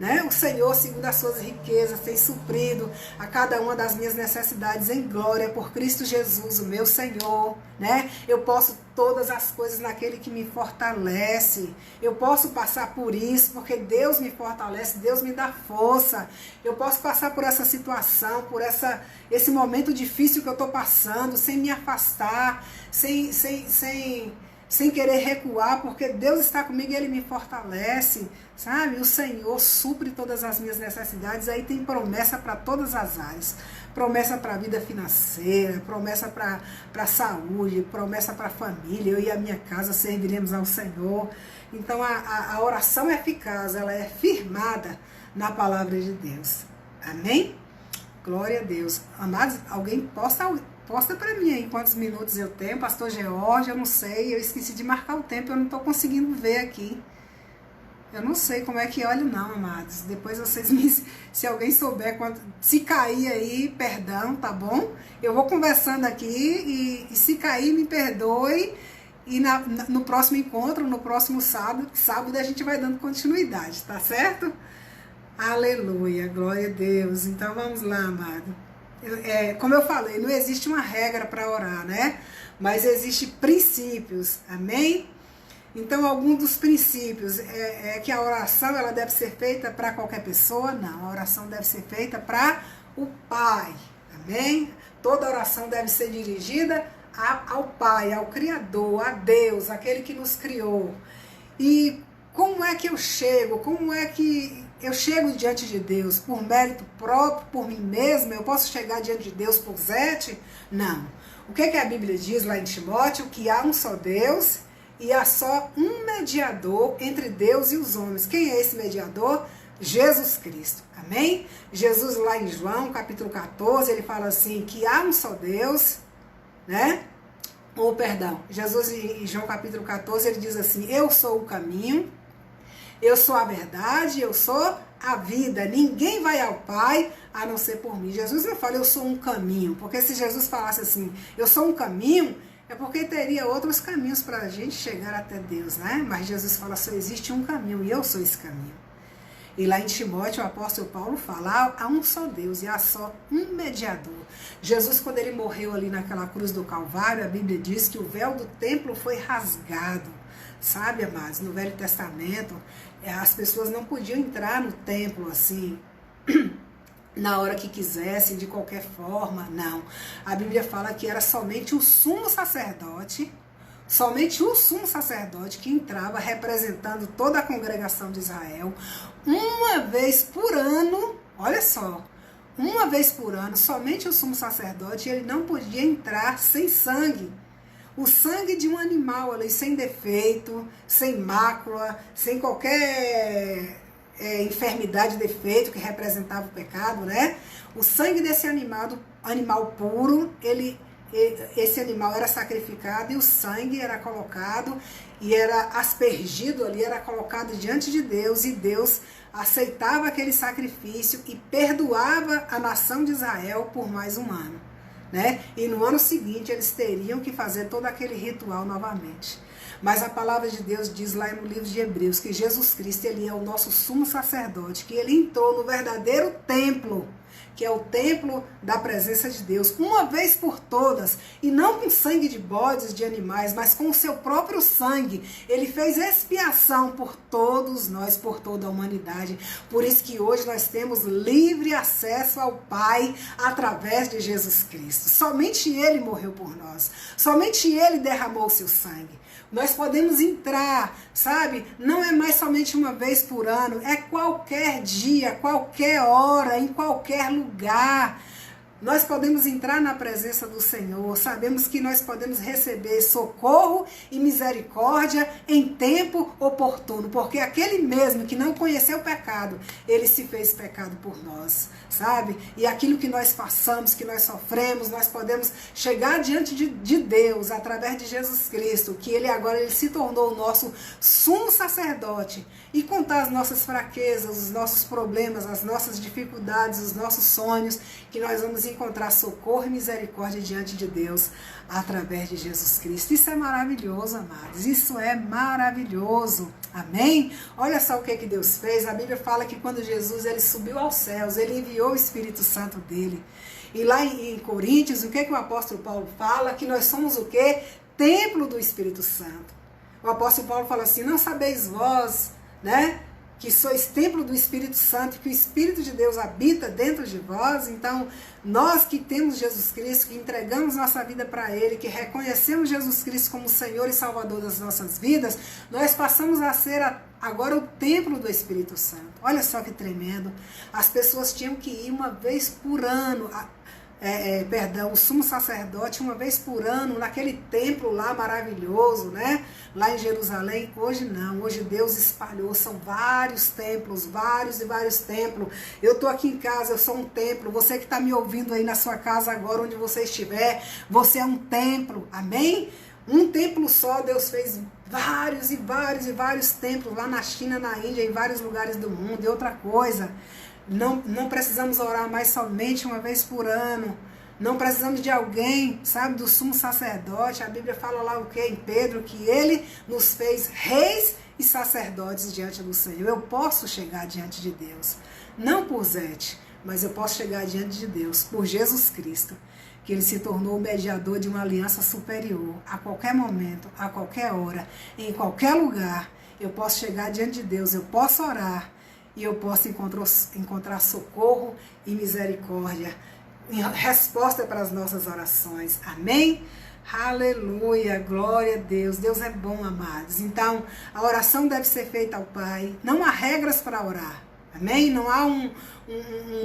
né? O Senhor, segundo as suas riquezas, tem suprido a cada uma das minhas necessidades em glória por Cristo Jesus, o meu Senhor, né? Eu posso todas as coisas naquele que me fortalece. Eu posso passar por isso porque Deus me fortalece, Deus me dá força. Eu posso passar por essa situação, por esse momento difícil que eu estou passando, sem me afastar, sem querer recuar, porque Deus está comigo e Ele me fortalece, sabe? O Senhor supre todas as minhas necessidades. Aí tem promessa para todas as áreas. Promessa para a vida financeira, promessa para a saúde, promessa para a família. Eu e a minha casa serviremos ao Senhor. Então a oração é eficaz, ela é firmada na palavra de Deus. Amém? Glória a Deus. Amados, alguém posta para mim aí quantos minutos eu tenho. Pastor George, eu não sei, eu esqueci de marcar o tempo, eu não estou conseguindo ver aqui. Eu não sei como é que olho não, amados. Depois vocês se alguém souber, se cair aí, perdão, tá bom? Eu vou conversando aqui e se cair, me perdoe. E no próximo encontro, no próximo sábado a gente vai dando continuidade, tá certo? Aleluia, glória a Deus. Então vamos lá, amado. Como eu falei, não existe uma regra para orar, né? Mas existem princípios, amém? Então, algum dos princípios é que a oração ela deve ser feita para qualquer pessoa? Não, a oração deve ser feita para o Pai, amém? Toda oração deve ser dirigida ao Pai, ao Criador, a Deus, aquele que nos criou. E como é que eu chego? Como é que eu chego diante de Deus? Por mérito próprio, por mim mesma? Eu posso chegar diante de Deus por zete? Não. O que a Bíblia diz lá em Timóteo? Que há um só Deus e há só um mediador entre Deus e os homens. Quem é esse mediador? Jesus Cristo. Amém? Jesus lá em João, capítulo 14, ele fala assim, que há um só Deus, né? Jesus em João capítulo 14, ele diz assim, eu sou o caminho, eu sou a verdade, eu sou a vida. Ninguém vai ao Pai a não ser por mim. Jesus não fala, eu sou um caminho. Porque se Jesus falasse assim, eu sou um caminho, é porque teria outros caminhos para a gente chegar até Deus, né? Mas Jesus fala, só existe um caminho e eu sou esse caminho. E lá em Timóteo, o apóstolo Paulo fala, há um só Deus e há só um mediador. Jesus, quando ele morreu ali naquela cruz do Calvário, a Bíblia diz que o véu do templo foi rasgado. Sabe, amados, no Velho Testamento, as pessoas não podiam entrar no templo assim, na hora que quisessem, de qualquer forma, não. A Bíblia fala que era somente o sumo sacerdote que entrava representando toda a congregação de Israel, uma vez por ano, olha só, uma vez por ano, somente o sumo sacerdote, ele não podia entrar sem sangue. O sangue de um animal ali, sem defeito, sem mácula, sem qualquer enfermidade, defeito que representava o pecado, né? O sangue desse animal puro, esse animal era sacrificado e o sangue era colocado e era aspergido ali, era colocado diante de Deus, e Deus aceitava aquele sacrifício e perdoava a nação de Israel por mais um ano, né? E no ano seguinte eles teriam que fazer todo aquele ritual novamente. Mas a palavra de Deus diz lá no livro de Hebreus que Jesus Cristo, ele é o nosso sumo sacerdote, que ele entrou no verdadeiro templo, que é o templo da presença de Deus, uma vez por todas, e não com sangue de bodes, de animais, mas com o seu próprio sangue. Ele fez expiação por todos nós, por toda a humanidade. Por isso que hoje nós temos livre acesso ao Pai através de Jesus Cristo. Somente Ele morreu por nós, somente Ele derramou o seu sangue. Nós podemos entrar, sabe? Não é mais somente uma vez por ano, é qualquer dia, qualquer hora, em qualquer lugar. Nós podemos entrar na presença do Senhor, sabemos que nós podemos receber socorro e misericórdia em tempo oportuno, porque aquele mesmo que não conheceu o pecado, ele se fez pecado por nós, sabe? E aquilo que nós passamos, que nós sofremos, nós podemos chegar diante de Deus através de Jesus Cristo, que ele se tornou o nosso sumo sacerdote, e contar as nossas fraquezas, os nossos problemas, as nossas dificuldades, os nossos sonhos, que nós vamos encontrar socorro e misericórdia diante de Deus através de Jesus Cristo. Isso é maravilhoso, amados. Isso é maravilhoso. Amém? Olha só o que Deus fez. A Bíblia fala que quando Jesus ele subiu aos céus, ele enviou o Espírito Santo dele. E lá em Coríntios, o que o apóstolo Paulo fala? Que nós somos o quê? Templo do Espírito Santo. O apóstolo Paulo fala assim, não sabeis vós, né, que sois templo do Espírito Santo, que o Espírito de Deus habita dentro de vós. Então, nós que temos Jesus Cristo, que entregamos nossa vida para Ele, que reconhecemos Jesus Cristo como Senhor e Salvador das nossas vidas, nós passamos a ser agora o templo do Espírito Santo. Olha só que tremendo. As pessoas tinham que ir uma vez por ano, o sumo sacerdote uma vez por ano naquele templo lá maravilhoso, né? Lá em Jerusalém. Hoje não, hoje Deus espalhou, são vários templos, vários e vários templos. Eu estou aqui em casa, eu sou um templo. Você que está me ouvindo aí na sua casa agora, onde você estiver, você é um templo, amém? Um templo só, Deus fez vários e vários e vários templos lá na China, na Índia, em vários lugares do mundo. E outra coisa, não precisamos orar mais somente uma vez por ano. Não precisamos de alguém, sabe, do sumo sacerdote. A Bíblia fala lá o que em Pedro? Que ele nos fez reis e sacerdotes diante do Senhor. Eu posso chegar diante de Deus, não por Zete, mas eu posso chegar diante de Deus por Jesus Cristo, que ele se tornou o mediador de uma aliança superior. A qualquer momento, a qualquer hora, em qualquer lugar, eu posso chegar diante de Deus, eu posso orar, e eu posso encontrar socorro e misericórdia, resposta para as nossas orações. Amém? Aleluia, glória a Deus. Deus é bom, amados. Então, a oração deve ser feita ao Pai. Não há regras para orar. Amém? Não há um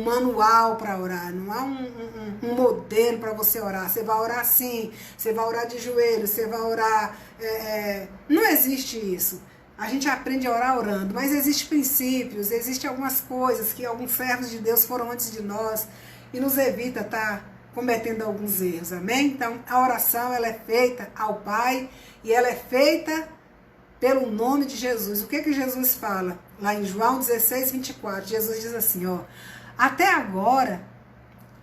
manual para orar. Não há um modelo para você orar. Você vai orar assim, você vai orar de joelho, você vai orar... Não existe isso. A gente aprende a orar orando, mas existem princípios, existem algumas coisas que alguns servos de Deus foram antes de nós e nos evita estar cometendo alguns erros, amém? Então, a oração ela é feita ao Pai e ela é feita pelo nome de Jesus. O que Jesus fala? Lá em João 16, 24, Jesus diz assim, ó, até agora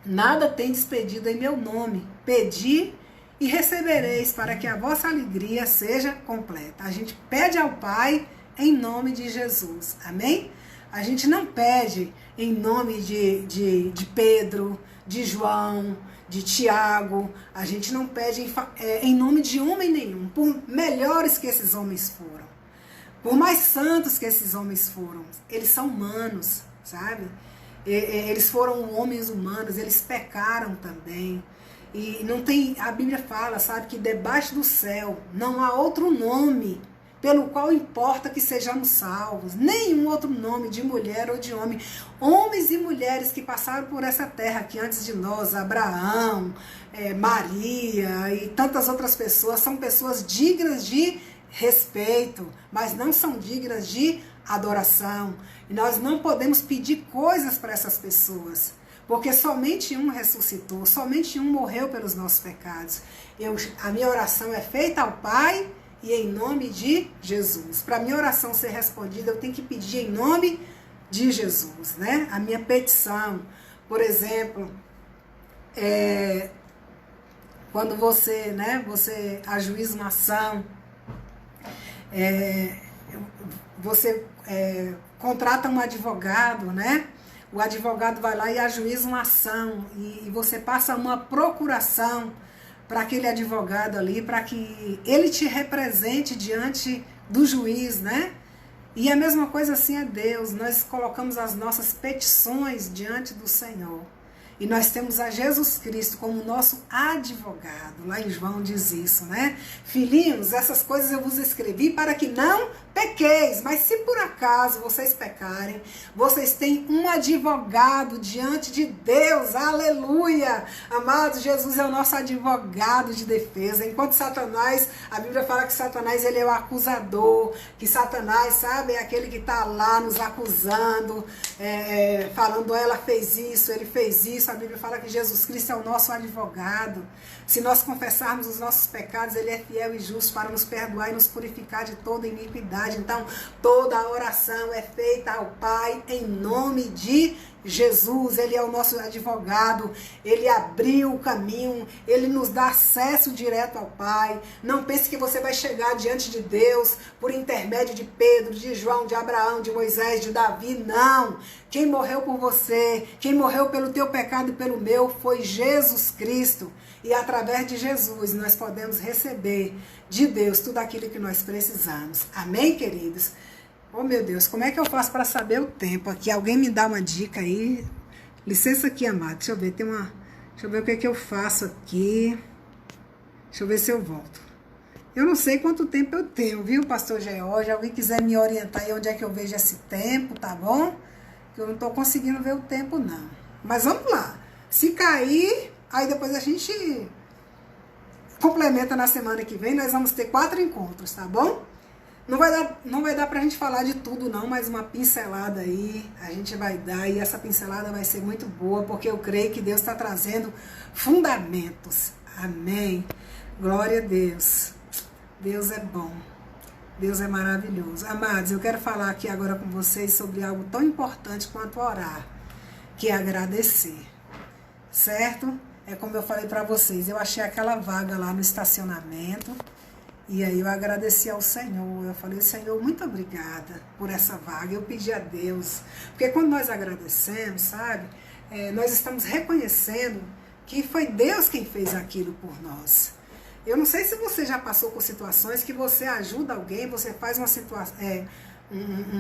nada tendes pedido em meu nome, pedi e recebereis, para que a vossa alegria seja completa. A gente pede ao Pai em nome de Jesus. Amém? A gente não pede em nome de Pedro, de João, de Tiago. A gente não pede em nome de homem nenhum, por melhores que esses homens foram, por mais santos que esses homens foram. Eles são humanos, sabe? Eles foram homens humanos, eles pecaram também. E não tem, a Bíblia fala, sabe, que debaixo do céu não há outro nome pelo qual importa que sejamos salvos. Nenhum outro nome de mulher ou de homem. Homens e mulheres que passaram por essa terra aqui antes de nós, Abraão, Maria e tantas outras pessoas, são pessoas dignas de respeito, mas não são dignas de adoração. E nós não podemos pedir coisas para essas pessoas, porque somente um ressuscitou, somente um morreu pelos nossos pecados. A minha oração é feita ao Pai e em nome de Jesus. Para a minha oração ser respondida, eu tenho que pedir em nome de Jesus, né? A minha petição, por exemplo, quando você, né, você ajuiza uma ação, você contrata um advogado, né? O advogado vai lá e ajuiza uma ação e você passa uma procuração para aquele advogado ali, para que ele te represente diante do juiz, né? E a mesma coisa assim é Deus. Nós colocamos as nossas petições diante do Senhor. E nós temos a Jesus Cristo como nosso advogado. Lá em João diz isso, né? Filhinhos, essas coisas eu vos escrevi para que não pequeis. Mas se por acaso vocês pecarem, vocês têm um advogado diante de Deus. Aleluia! Amados, Jesus é o nosso advogado de defesa. Enquanto Satanás, a Bíblia fala que Satanás ele é o acusador. Que Satanás, sabe, é aquele que está lá nos acusando, falando, ela fez isso, ele fez isso. A Bíblia fala que Jesus Cristo é o nosso advogado. Se nós confessarmos os nossos pecados, Ele é fiel e justo para nos perdoar e nos purificar de toda iniquidade. Então, toda a oração é feita ao Pai em nome de Jesus. Ele é o nosso advogado, Ele abriu o caminho, Ele nos dá acesso direto ao Pai. Não pense que você vai chegar diante de Deus por intermédio de Pedro, de João, de Abraão, de Moisés, de Davi. Não! Quem morreu por você, quem morreu pelo teu pecado e pelo meu, foi Jesus Cristo. E através de Jesus nós podemos receber de Deus tudo aquilo que nós precisamos. Amém, queridos? Oh, meu Deus, como é que eu faço para saber o tempo aqui? Alguém me dá uma dica aí? Licença aqui, amado. Deixa eu ver, deixa eu ver o que é que eu faço aqui. Deixa eu ver se eu volto. Eu não sei quanto tempo eu tenho, viu, pastor George? Alguém quiser me orientar aí onde é que eu vejo esse tempo, tá bom? Eu não estou conseguindo ver o tempo, não. Mas vamos lá. Se cair, aí depois a gente complementa na semana que vem. Nós vamos ter 4 encontros, tá bom? Não vai dar pra gente falar de tudo, não, mas uma pincelada aí a gente vai dar. E essa pincelada vai ser muito boa, porque eu creio que Deus está trazendo fundamentos. Amém. Glória a Deus. Deus é bom. Deus é maravilhoso. Amados, eu quero falar aqui agora com vocês sobre algo tão importante quanto orar, que é agradecer, certo? É como eu falei para vocês, eu achei aquela vaga lá no estacionamento e aí eu agradeci ao Senhor. Eu falei, Senhor, muito obrigada por essa vaga. Eu pedi a Deus, porque quando nós agradecemos, sabe, nós estamos reconhecendo que foi Deus quem fez aquilo por nós. Eu não sei se você já passou por situações que você ajuda alguém, você faz um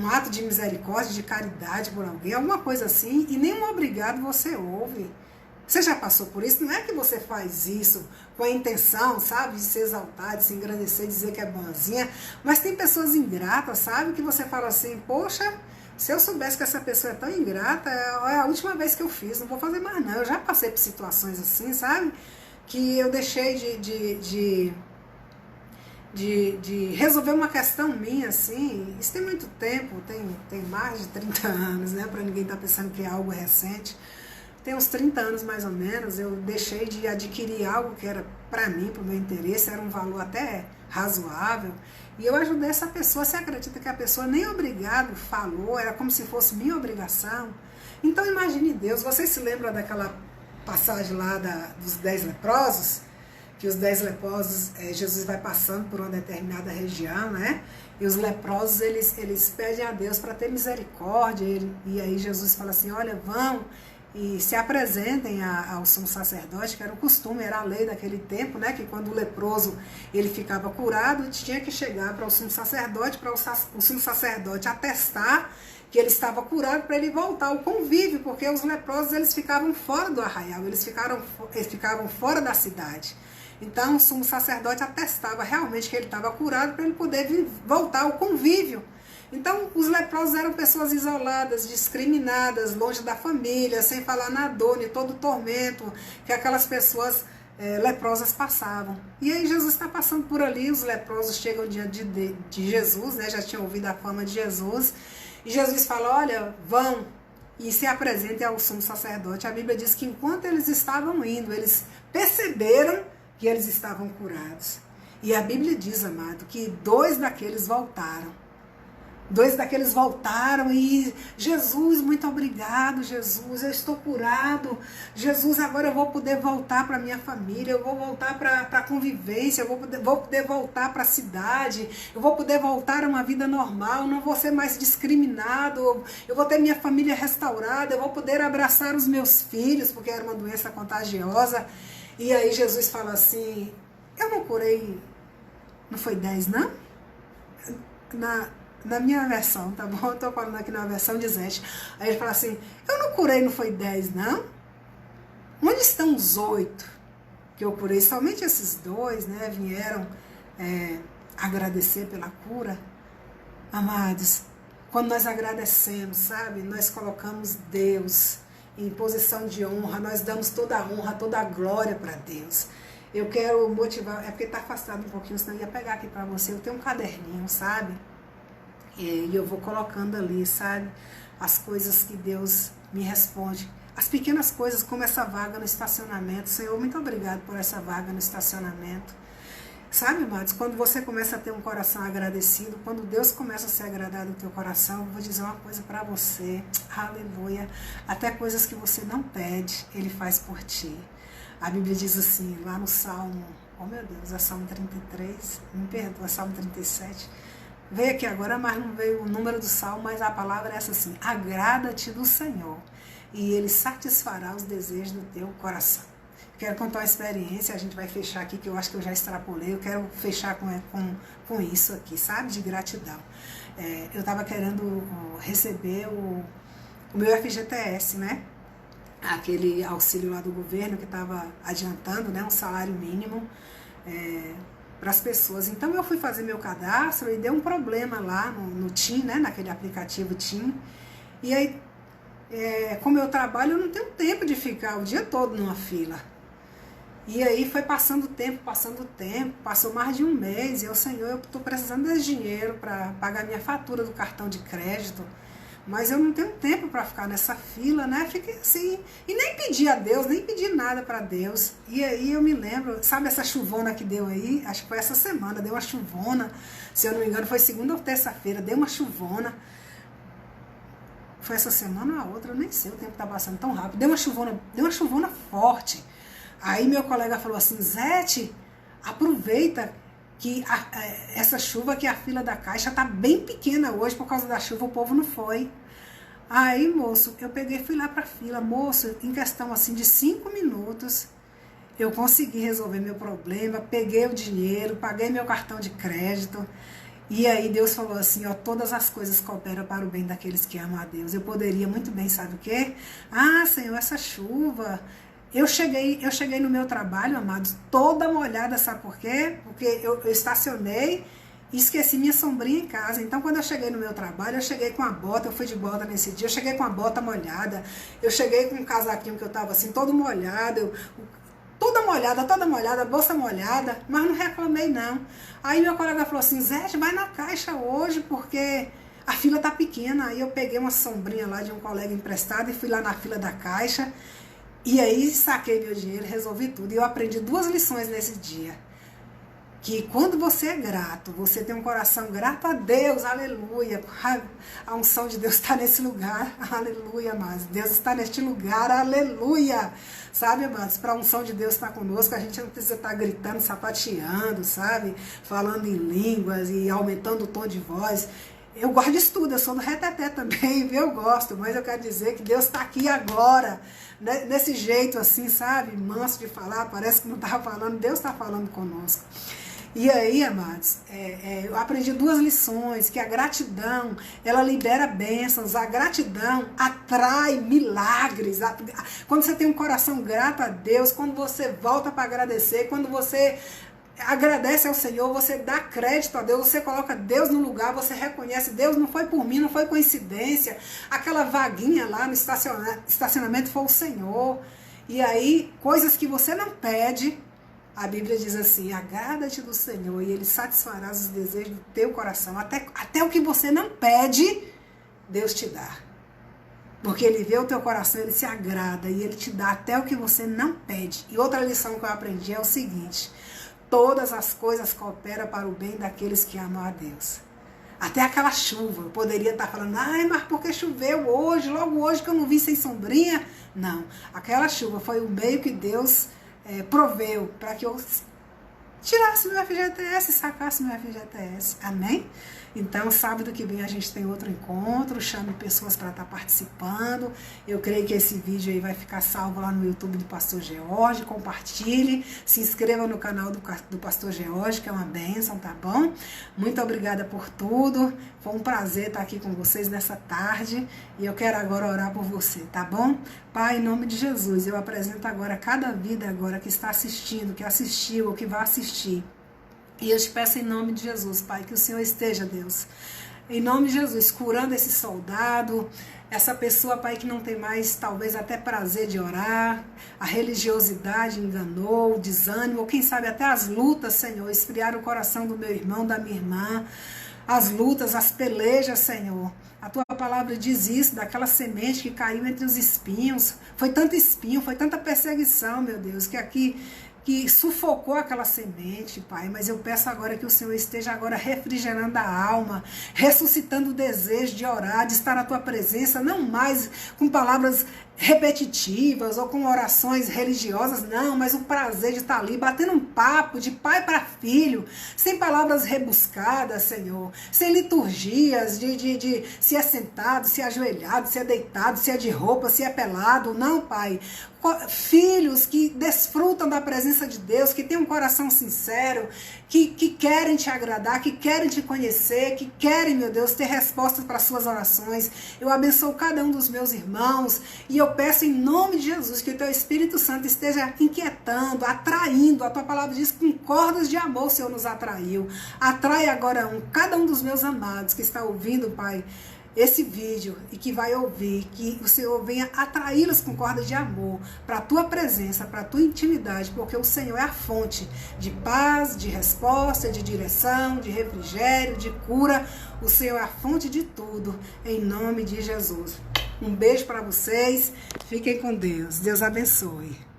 ato de misericórdia, de caridade por alguém, alguma coisa assim, e nenhum obrigado você ouve. Você já passou por isso? Não é que você faz isso com a intenção, sabe, de se exaltar, de se engrandecer, de dizer que é bonzinha, mas tem pessoas ingratas, sabe, que você fala assim, poxa, se eu soubesse que essa pessoa é tão ingrata, é a última vez que eu fiz, não vou fazer mais não. Eu já passei por situações assim, sabe, que eu deixei de resolver uma questão minha, assim. Isso tem muito tempo, tem mais de 30 anos, né, para ninguém estar pensando que é algo recente. Tem uns 30 anos mais ou menos, eu deixei de adquirir algo que era para mim, para o meu interesse, era um valor até razoável, e eu ajudei essa pessoa. Você acredita que a pessoa nem obrigado falou, era como se fosse minha obrigação? Então imagine Deus. Vocês se lembram daquela passagem lá dos 10 leprosos, que os 10 leprosos, Jesus vai passando por uma determinada região, né? E os leprosos, eles pedem a Deus para ter misericórdia. E aí Jesus fala assim, olha, vão e se apresentem ao sumo sacerdote, que era o costume, era a lei daquele tempo, né? Que quando o leproso ele ficava curado, tinha que chegar para o sumo sacerdote, para o sumo sacerdote atestar que ele estava curado para ele voltar ao convívio, porque os leprosos eles ficavam fora do arraial, eles ficavam fora da cidade. Então o sumo sacerdote atestava realmente que ele estava curado para ele poder voltar ao convívio. Então os leprosos eram pessoas isoladas, discriminadas, longe da família, sem falar na dor, nem todo o tormento que aquelas pessoas leprosas passavam. E aí Jesus está passando por ali, os leprosos chegam diante de Jesus, né? Já tinham ouvido a fama de Jesus, e Jesus fala, olha, vão e se apresentem ao sumo sacerdote. A Bíblia diz que enquanto eles estavam indo, eles perceberam que eles estavam curados. E a Bíblia diz, amado, que 2 daqueles voltaram. 2 daqueles voltaram e Jesus, muito obrigado, Jesus, eu estou curado. Jesus, agora eu vou poder voltar para minha família, eu vou voltar para a convivência, eu vou poder voltar para a cidade, eu vou poder voltar a uma vida normal, não vou ser mais discriminado, eu vou ter minha família restaurada, eu vou poder abraçar os meus filhos, porque era uma doença contagiosa. E aí Jesus fala assim, eu não curei, não foi 10 não? Na minha versão, tá bom? Eu tô falando aqui na versão de Zete. Aí ele fala assim, eu não curei, não foi 10 não? Onde estão os 8 que eu curei? Somente esses 2, né, vieram agradecer pela cura. Amados, quando nós agradecemos, sabe, nós colocamos Deus em posição de honra, nós damos toda a honra, toda a glória para Deus. Eu quero motivar, é porque tá afastado um pouquinho, senão eu ia pegar aqui para você. Eu tenho um caderninho, sabe? E eu vou colocando ali, sabe? As coisas que Deus me responde. As pequenas coisas, como essa vaga no estacionamento. Senhor, muito obrigado por essa vaga no estacionamento. Sabe, amados, quando você começa a ter um coração agradecido, quando Deus começa a ser agradado no teu coração, eu vou dizer uma coisa para você. Aleluia. Até coisas que você não pede, Ele faz por ti. A Bíblia diz assim, lá no Salmo, oh meu Deus, é Salmo 33, me perdoa, Salmo 37. Veio aqui agora, mas não veio o número do salmo, mas a palavra é essa assim, agrada-te do Senhor, e Ele satisfará os desejos do teu coração. Quero contar uma experiência, a gente vai fechar aqui, que eu acho que eu já extrapolei, eu quero fechar com isso aqui, sabe, de gratidão. Eu estava querendo receber o meu FGTS, né, aquele auxílio lá do governo que estava adiantando, né, um salário mínimo, para as pessoas. Então eu fui fazer meu cadastro e deu um problema lá no TIM, né, naquele aplicativo TIM. E aí, como eu trabalho, eu não tenho tempo de ficar o dia todo numa fila. E aí foi passando o tempo, passou mais de um mês, e eu, Senhor, eu estou precisando desse dinheiro para pagar minha fatura do cartão de crédito, mas eu não tenho tempo para ficar nessa fila, né? Fiquei assim, e nem pedi a Deus, nem pedi nada para Deus. E aí eu me lembro, sabe essa chuvona que deu aí? Acho que foi essa semana, deu uma chuvona, se eu não me engano foi segunda ou terça-feira, deu uma chuvona. Foi essa semana ou a outra, eu nem sei, o tempo tá passando tão rápido. Deu uma chuvona forte. Aí meu colega falou assim, Zete, aproveita que essa chuva, que a fila da Caixa tá bem pequena hoje, por causa da chuva o povo não foi. Aí, moço, eu peguei e fui lá pra fila. Moço, em questão assim de 5 minutos, eu consegui resolver meu problema, peguei o dinheiro, paguei meu cartão de crédito. E aí Deus falou assim, ó, todas as coisas cooperam para o bem daqueles que amam a Deus. Eu poderia muito bem, sabe o quê? Ah, Senhor, essa chuva... Eu cheguei no meu trabalho, amados, toda molhada, sabe por quê? Porque eu estacionei e esqueci minha sombrinha em casa. Então, quando eu cheguei no meu trabalho, eu cheguei com a bota, eu fui de bota nesse dia, eu cheguei com a bota molhada, eu cheguei com um casaquinho que eu tava assim, todo molhado, toda molhada, bolsa molhada, mas não reclamei não. Aí meu colega falou assim, Zé, vai na Caixa hoje, porque a fila tá pequena. Aí eu peguei uma sombrinha lá de um colega emprestado e fui lá na fila da Caixa. E aí saquei meu dinheiro, resolvi tudo. E eu aprendi 2 lições nesse dia. que quando você é grato, você tem um coração grato a Deus, aleluia, a unção de Deus está nesse lugar, aleluia, amados, Deus está neste lugar, aleluia, sabe, amados, para a unção de Deus estar conosco, a gente não precisa estar gritando, sapateando, sabe, falando em línguas e aumentando o tom de voz. Eu gosto disso tudo, eu sou do reteté também, eu gosto, mas eu quero dizer que Deus está aqui agora, né? Desse jeito assim, sabe, manso de falar, parece que não estava falando, Deus está falando conosco. E aí, amados, eu aprendi 2 lições, que a gratidão, ela libera bênçãos, a gratidão atrai milagres. Quando você tem um coração grato a Deus, quando você volta para agradecer, quando você agradece ao Senhor, você dá crédito a Deus, você coloca Deus no lugar, você reconhece, Deus não foi por mim, não foi coincidência, aquela vaguinha lá no estacionamento foi o Senhor. E aí, coisas que você não pede, a Bíblia diz assim, agrada-te do Senhor e Ele satisfará os desejos do teu coração. Até o que você não pede, Deus te dá. Porque Ele vê o teu coração, Ele se agrada e Ele te dá até o que você não pede. E outra lição que eu aprendi é o seguinte, todas as coisas cooperam para o bem daqueles que amam a Deus. Até aquela chuva, eu poderia estar falando, ai, mas por que choveu hoje, logo hoje que eu não vi sem sombrinha? Não, aquela chuva foi o meio que Deus proveu para que eu tirasse meu FGTS, sacasse meu FGTS. Amém? Então, sábado que vem a gente tem outro encontro, chame pessoas para estar participando. Eu creio que esse vídeo aí vai ficar salvo lá no YouTube do Pastor George. Compartilhe, se inscreva no canal do Pastor George, que é uma bênção, tá bom? Muito obrigada por tudo. Foi um prazer estar aqui com vocês nessa tarde e eu quero agora orar por você, tá bom? Pai, em nome de Jesus, eu apresento agora cada vida agora que está assistindo, que assistiu ou que vai assistir. E eu te peço em nome de Jesus, Pai, que o Senhor esteja, Deus, em nome de Jesus, curando esse soldado, essa pessoa, Pai, que não tem mais, talvez, até prazer de orar, a religiosidade enganou, o desânimo, ou quem sabe até as lutas, Senhor, esfriaram o coração do meu irmão, da minha irmã, as lutas, as pelejas, Senhor. A Tua palavra diz isso, daquela semente que caiu entre os espinhos, foi tanto espinho, foi tanta perseguição, meu Deus, que sufocou aquela semente, Pai, mas eu peço agora que o Senhor esteja agora refrigerando a alma, ressuscitando o desejo de orar, de estar na Tua presença, não mais com palavras repetitivas ou com orações religiosas, não, mas o prazer de estar ali, batendo um papo de pai para filho, sem palavras rebuscadas, Senhor, sem liturgias de se é sentado, se é ajoelhado, se é deitado, se é de roupa, se é pelado, não, Pai. Filhos que desfrutam da presença de Deus, que têm um coração sincero, que querem te agradar, que querem te conhecer, que querem, meu Deus, ter respostas para as suas orações. Eu abençoo cada um dos meus irmãos e eu peço em nome de Jesus que o Teu Espírito Santo esteja inquietando, atraindo. A Tua palavra diz que com cordas de amor o Senhor nos atraiu. Atrai agora cada um dos meus amados que está ouvindo, Pai, esse vídeo e que vai ouvir, que o Senhor venha atraí-los com cordas de amor para a Tua presença, para a Tua intimidade, porque o Senhor é a fonte de paz, de resposta, de direção, de refrigério, de cura. O Senhor é a fonte de tudo, em nome de Jesus. Um beijo para vocês, fiquem com Deus. Deus abençoe.